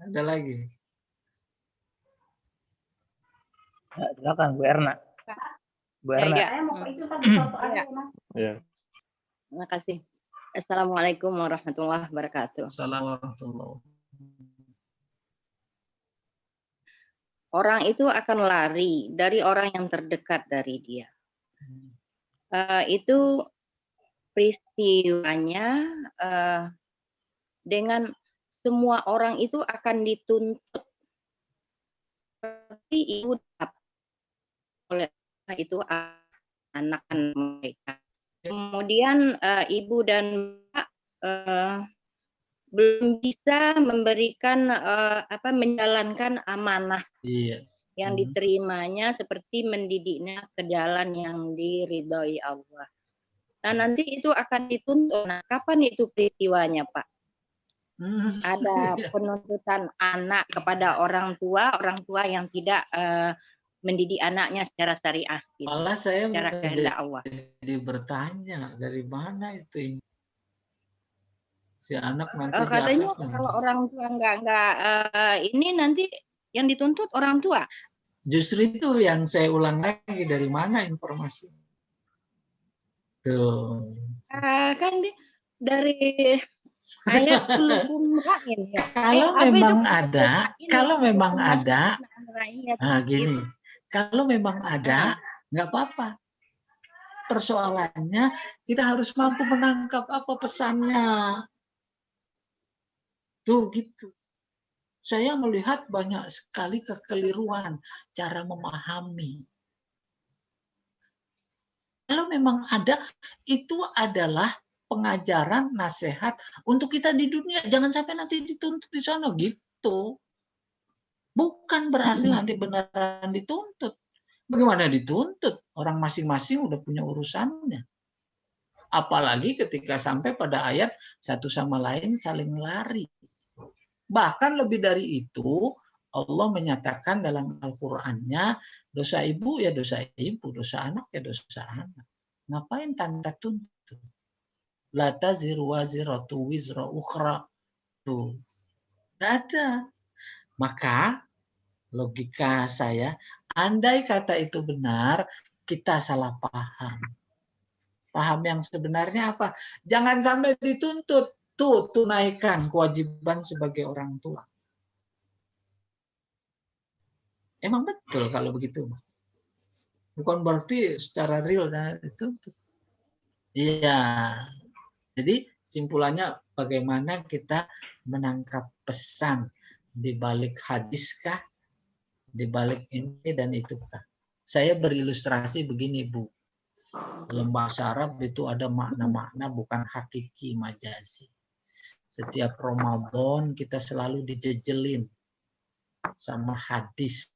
Ada lagi. Ya, silakan Bu Erna. Bu Erna. Ya. Ya. Terima kasih. Assalamualaikum warahmatullahi wabarakatuh. Assalamualaikum. Orang itu akan lari dari orang yang terdekat dari dia. Itu peristiwanya dengan semua orang itu akan dituntut seperti ibu oleh itu anak mereka. Kemudian ibu dan bapak belum bisa memberikan menjalankan amanah Iya. yang diterimanya seperti mendidiknya ke jalan yang diridhoi Allah. Nah, nanti itu akan dituntut. Nah, kapan itu peristiwanya, Pak? Ada penuntutan anak kepada orang tua yang tidak mendidik anaknya secara syariah. Gitu. Malah saya secara kehendak Allah. jadi bertanya, dari mana itu si anak nanti Katanya jatuh, kalau orang tua nggak ini nanti yang dituntut orang tua. Justru itu yang saya ulang lagi, dari mana informasi? Tuh. Kan dari ayat Qulubun Ra'in ya. Kalau memang ada, nah gini, kalau memang ada, nggak apa-apa. Persoalannya kita harus mampu menangkap apa pesannya. Tuh gitu. Saya melihat banyak sekali kekeliruan cara memahami. Kalau memang ada, itu adalah pengajaran, nasihat untuk kita di dunia. Jangan sampai nanti dituntut di sana gitu. Bukan berarti nanti beneran dituntut. Bagaimana dituntut? Orang masing-masing udah punya urusannya. Apalagi ketika sampai pada ayat satu sama lain saling lari. Bahkan lebih dari itu, Allah menyatakan dalam Al-Qur'annya, dosa ibu ya dosa ibu, dosa anak ya dosa anak. Ngapain tanda tuntut? La taziru waziratu wizra ukhra. Tuh. Tidak ada. Maka logika saya, andai kata itu benar, kita salah paham. Paham yang sebenarnya apa? Jangan sampai dituntut. Tuh, tunaikan kewajiban sebagai orang tua. Emang betul kalau begitu. Bukan berarti secara real itu. Iya. Jadi simpulannya bagaimana kita menangkap pesan di balik hadiskah, di balik ini dan itu. Saya berilustrasi begini, Bu. Dalam bahasa Arab itu ada makna-makna bukan hakiki, majazi. Setiap Ramadan kita selalu dijejelin sama hadis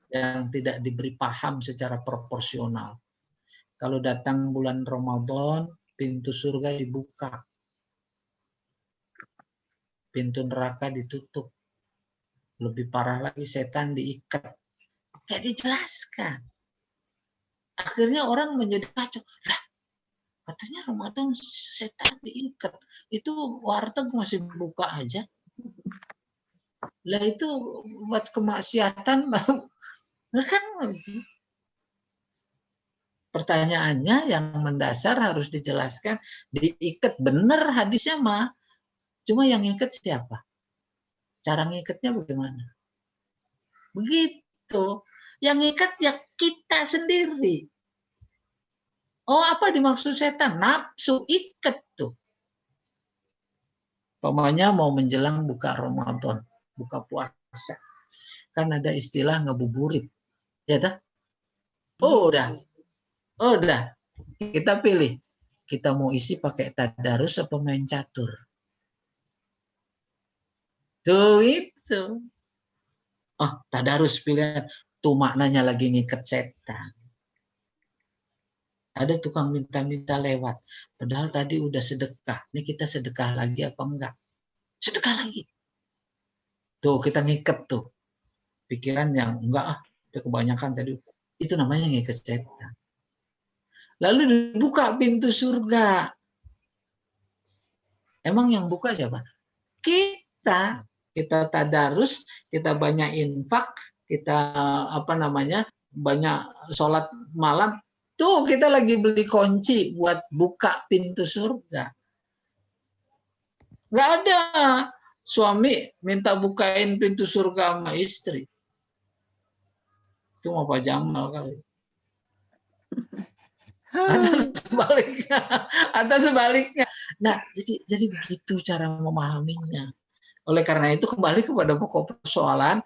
yang tidak diberi paham secara proporsional. Kalau datang bulan Ramadan, pintu surga dibuka. Pintu neraka ditutup. Lebih parah lagi, setan diikat. Kayak dijelaskan. Akhirnya orang menjadi kacau. Lah, katanya Ramadan setan diikat. Itu warteg masih buka aja. Lah itu buat kemaksiatan. Kan pertanyaannya yang mendasar harus dijelaskan. Diikat benar hadisnya mah. Cuma yang ikat siapa? Cara ngikatnya bagaimana? Begitu. Yang ikat ya kita sendiri. Oh, apa dimaksud setan? Nafsu ikat tuh. Pokoknya mau menjelang buka Ramadan, buka puasa. Kan ada istilah ngebuburit. Ya dah? Oh, udah. Kita pilih. Kita mau isi pakai tadarus apa main catur. Tuh itu. Oh, tadarus pilihan. Tuh maknanya lagi ngikat setan. Ada tukang minta-minta lewat. Padahal tadi udah sedekah. Ini kita sedekah lagi apa enggak? Sedekah lagi. Tuh kita ngikat tuh. Pikiran yang enggak itu kebanyakan tadi. Itu namanya ngikat setan. Lalu dibuka pintu surga. Emang yang buka siapa? Kita. kita tadarus, kita banyak infak, kita banyak sholat malam, tuh kita lagi beli kunci buat buka pintu surga. Nggak ada suami minta bukain pintu surga sama istri. Itu mau Pak Jamal kali. Atau sebaliknya. Nah, jadi begitu cara memahaminya. Oleh karena itu kembali kepada pokok persoalan,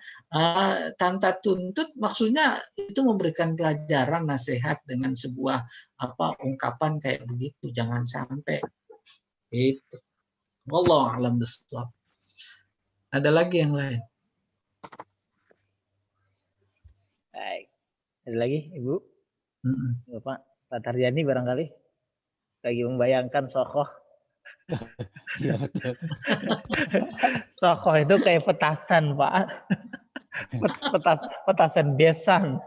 tanta tuntut maksudnya itu memberikan pelajaran, nasihat dengan sebuah ungkapan kayak begitu, jangan sampai. Itu. Wallahu a'lam bishawab. Ada lagi yang lain? Baik. Ada lagi, Ibu? Bapak, Pak Taryani barangkali lagi membayangkan sokoh. Iya betul. Sokoh itu kayak petasan, Pak. Petasan besan.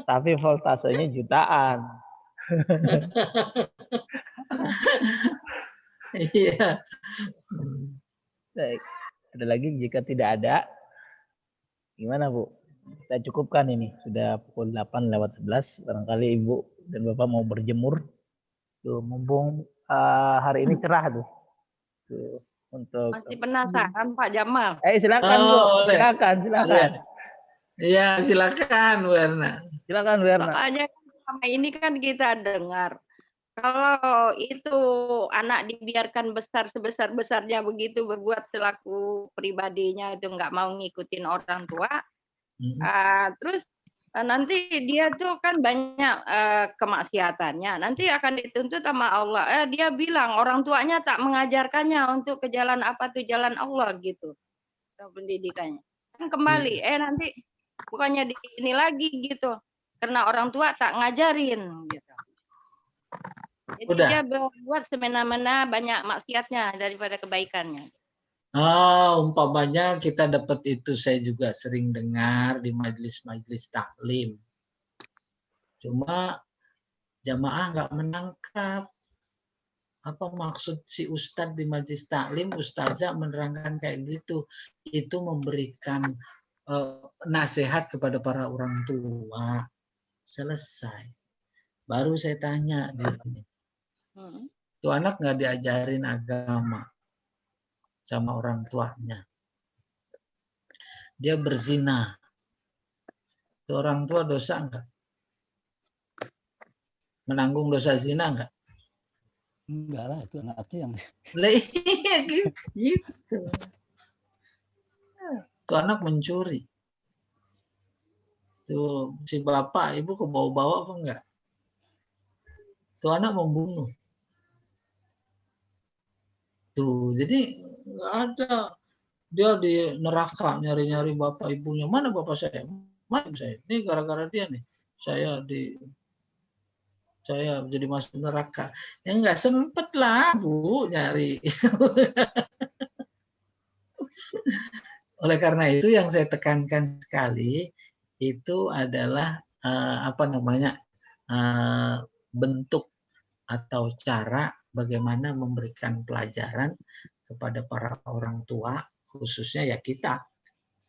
Tapi voltasenya jutaan. Iya. Baik. Ada lagi? Jika tidak ada, gimana Bu? Kita cukupkan ini. Sudah pukul 8:11. Barangkali Ibu dan Bapak mau berjemur. Tuh, mumpung hari ini cerah tuh. Untuk Masih penasaran Pak Jamal? Silakan Bu. Silakan. Iya, silakan Werna. Silakan Werna. Soalnya selama ini kan kita dengar kalau itu anak dibiarkan besar sebesar-besarnya begitu berbuat selaku pribadinya itu nggak mau ngikutin orang tua, terus nanti dia tuh kan banyak kemaksiatannya, nanti akan dituntut sama Allah. Dia bilang orang tuanya tak mengajarkannya untuk ke jalan apa tuh jalan Allah gitu, pendidikannya. Kan kembali, nanti bukannya di ini lagi gitu, karena orang tua tak ngajarin gitu. Jadi dia berbuat semena-mena banyak maksiatnya daripada kebaikannya. Umpamanya kita dapat itu, saya juga sering dengar di majelis-majelis taklim. Cuma jamaah nggak menangkap apa maksud si ustadz di majelis taklim, ustazah menerangkan kayak gitu. Itu memberikan nasihat kepada para orang tua. Selesai. Baru saya tanya di sini. Tuh anak nggak diajarin agama sama orang tuanya. Dia berzina. Tuh orang tua dosa enggak? Menanggung dosa zina enggak? Enggak lah, itu anaknya yang gitu. Tuh anak mencuri. Tuh si bapak, ibu ke bawa-bawa apa enggak? Tuh anak membunuh. Tuh, jadi nggak ada. Dia di neraka nyari-nyari bapak ibunya. Mana bapak saya? Mana saya? Ini gara-gara dia nih. Saya jadi masuk neraka. Ya nggak sempet lah Bu nyari. Oleh karena itu yang saya tekankan sekali itu adalah bentuk atau cara bagaimana memberikan pelajaran kepada para orang tua, khususnya ya kita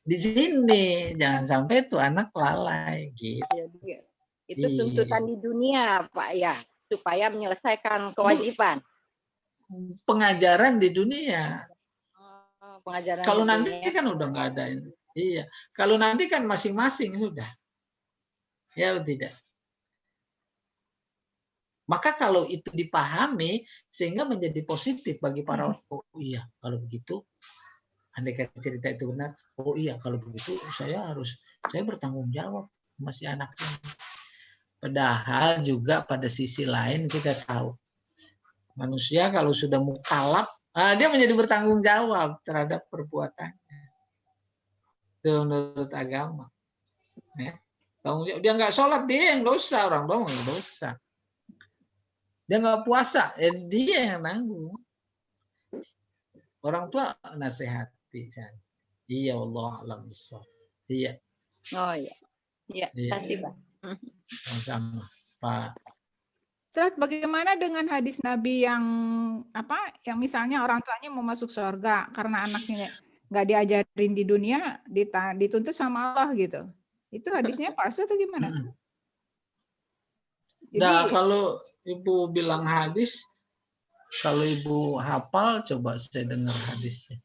di sini. Jangan sampai tuh anak lalai gitu. Itu tuntutan di dunia Pak ya, supaya menyelesaikan kewajiban. Pengajaran di dunia. Pengajaran kalau di nanti dunia. Kan udah nggak ada. Iya. Kalau nanti kan masing-masing sudah. Ya tidak. Maka kalau itu dipahami sehingga menjadi positif bagi para orang. Oh iya, kalau begitu, andai kata cerita itu benar. Oh iya, kalau begitu saya bertanggung jawab masih anak ini. Padahal juga pada sisi lain kita tahu manusia kalau sudah mukallaf, dia menjadi bertanggung jawab terhadap perbuatannya. Itu menurut agama. Ya. Dia nggak sholat, dia yang dosa, orang doang yang dosa. Dia nggak puasa, dia yang nanggung. Orang tua nasihati. Iya, Allah alam bishawab. Iya. Oh iya. Iya, terima kasih Pak. Sama-sama Pak Ustaz, bagaimana dengan hadis Nabi yang apa? Yang misalnya orang tuanya mau masuk surga karena anaknya nggak diajarin di dunia, dituntut sama Allah gitu. Itu hadisnya palsu atau gimana? Mm-mm. Jadi Nah, kalau Ibu bilang hadis, kalau Ibu hafal, coba saya dengar hadisnya.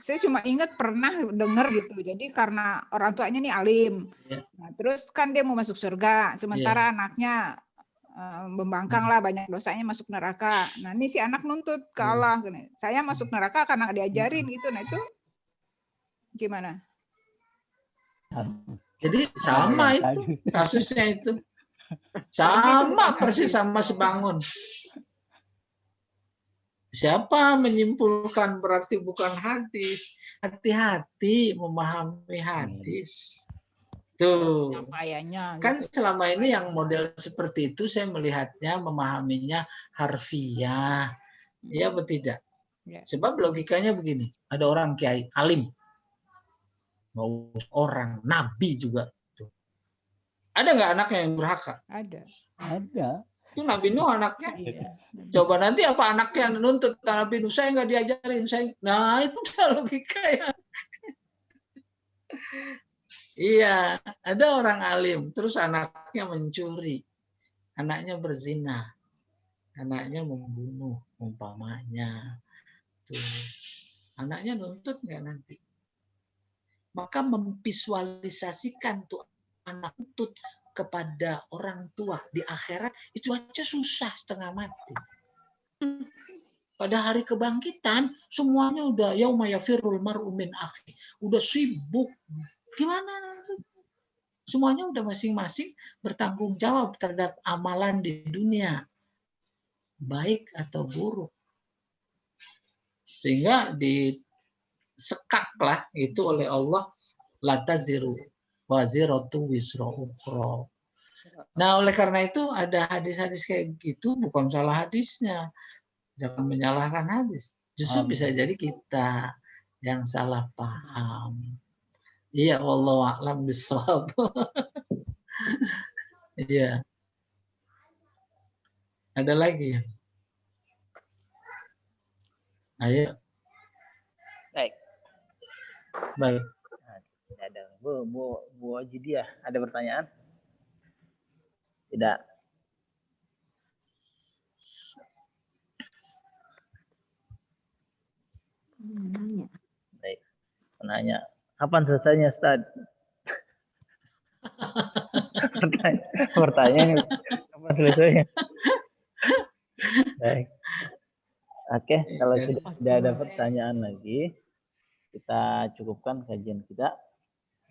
saya cuma ingat pernah dengar gitu. Jadi karena orang tuanya nih alim. Ya. Nah, terus kan dia mau masuk surga, sementara anaknya membangkang lah, banyak dosanya, masuk neraka. Nah, ini si anak nuntut ke Allah. Saya masuk neraka karena diajarin gitu. Nah, itu gimana? Jadi sama yang itu tadi. kasusnya itu. Sama persis sama sebangun. Siapa menyimpulkan berarti bukan hadis. Hati-hati memahami hadis. Tuh. Penyampaiannya Kan gitu. selama ini yang model seperti itu saya melihatnya, memahaminya harfiah. Iya atau tidak? Ya. Sebab logikanya begini. Ada orang kiai alim. Mau orang nabi juga. Tuh. Ada nggak anaknya yang durhaka? Ada. Ada. Itu Nabi Nuh anaknya. Iya. Coba nanti apa anaknya nuntut ke Nabi Nuh, saya nggak diajarin. Nah itu udah logika ya. Iya, ada orang alim, terus anaknya mencuri, anaknya berzina, anaknya membunuh, umpamanya. Tuh. Anaknya nuntut nggak nanti? Maka memvisualisasikan tuh anak nuntut kepada orang tua di akhirat itu aja susah setengah mati. Pada hari kebangkitan semuanya udah yauma yafirrul mar'u min akhi, udah sibuk. Gimana nanti? Semuanya udah masing-masing bertanggung jawab terhadap amalan di dunia, baik atau buruk. Sehingga disekaklah itu oleh Allah, la taziru waziratu wisra ukhra. Nah, oleh karena itu ada hadis-hadis kayak gitu, bukan salah hadisnya. Jangan menyalahkan hadis. Justru bisa jadi kita yang salah paham. Iya, wallahu a'lam bishawab. Iya. Ada lagi ya? Ayo. Baik. Baik. Ada Bu Ajidiah, ada pertanyaan? Tidak. Nanya. Baik. Penanya, kapan selesainya, Ustaz? Pertanyaan, kapan selesainya? Baik. Oke, kalau tidak ada pertanyaan lagi, kita cukupkan kajian kita.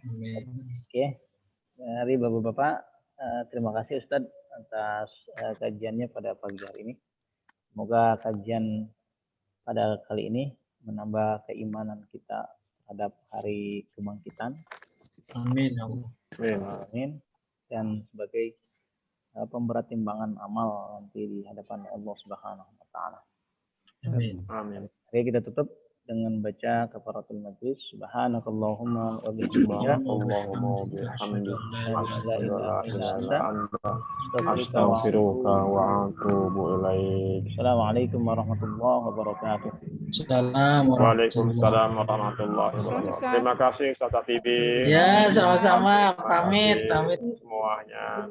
Oke, mari Bapak-Bapak, terima kasih Ustadz atas kajiannya pada pagi hari ini. Semoga kajian pada kali ini menambah keimanan kita terhadap hari kebangkitan. Amin. Amin. Dan sebagai pemberat timbangan amal nanti di hadapan Allah Subhanahu wa taala. Amin. Amin. Oke, kita tutup dengan baca kafaratul majlis. Subhanakallahumma wa bihamdika Allahumma bihamdika la ilaha illa anta astaghfiruka wa atubu ilaik. Assalamualaikum warahmatullahi wabarakatuh. Waalaikumsalam warahmatullahi wabarakatuh. Terima kasih Ustaz Habibie. Ya, sama-sama. Pamit. Semuanya.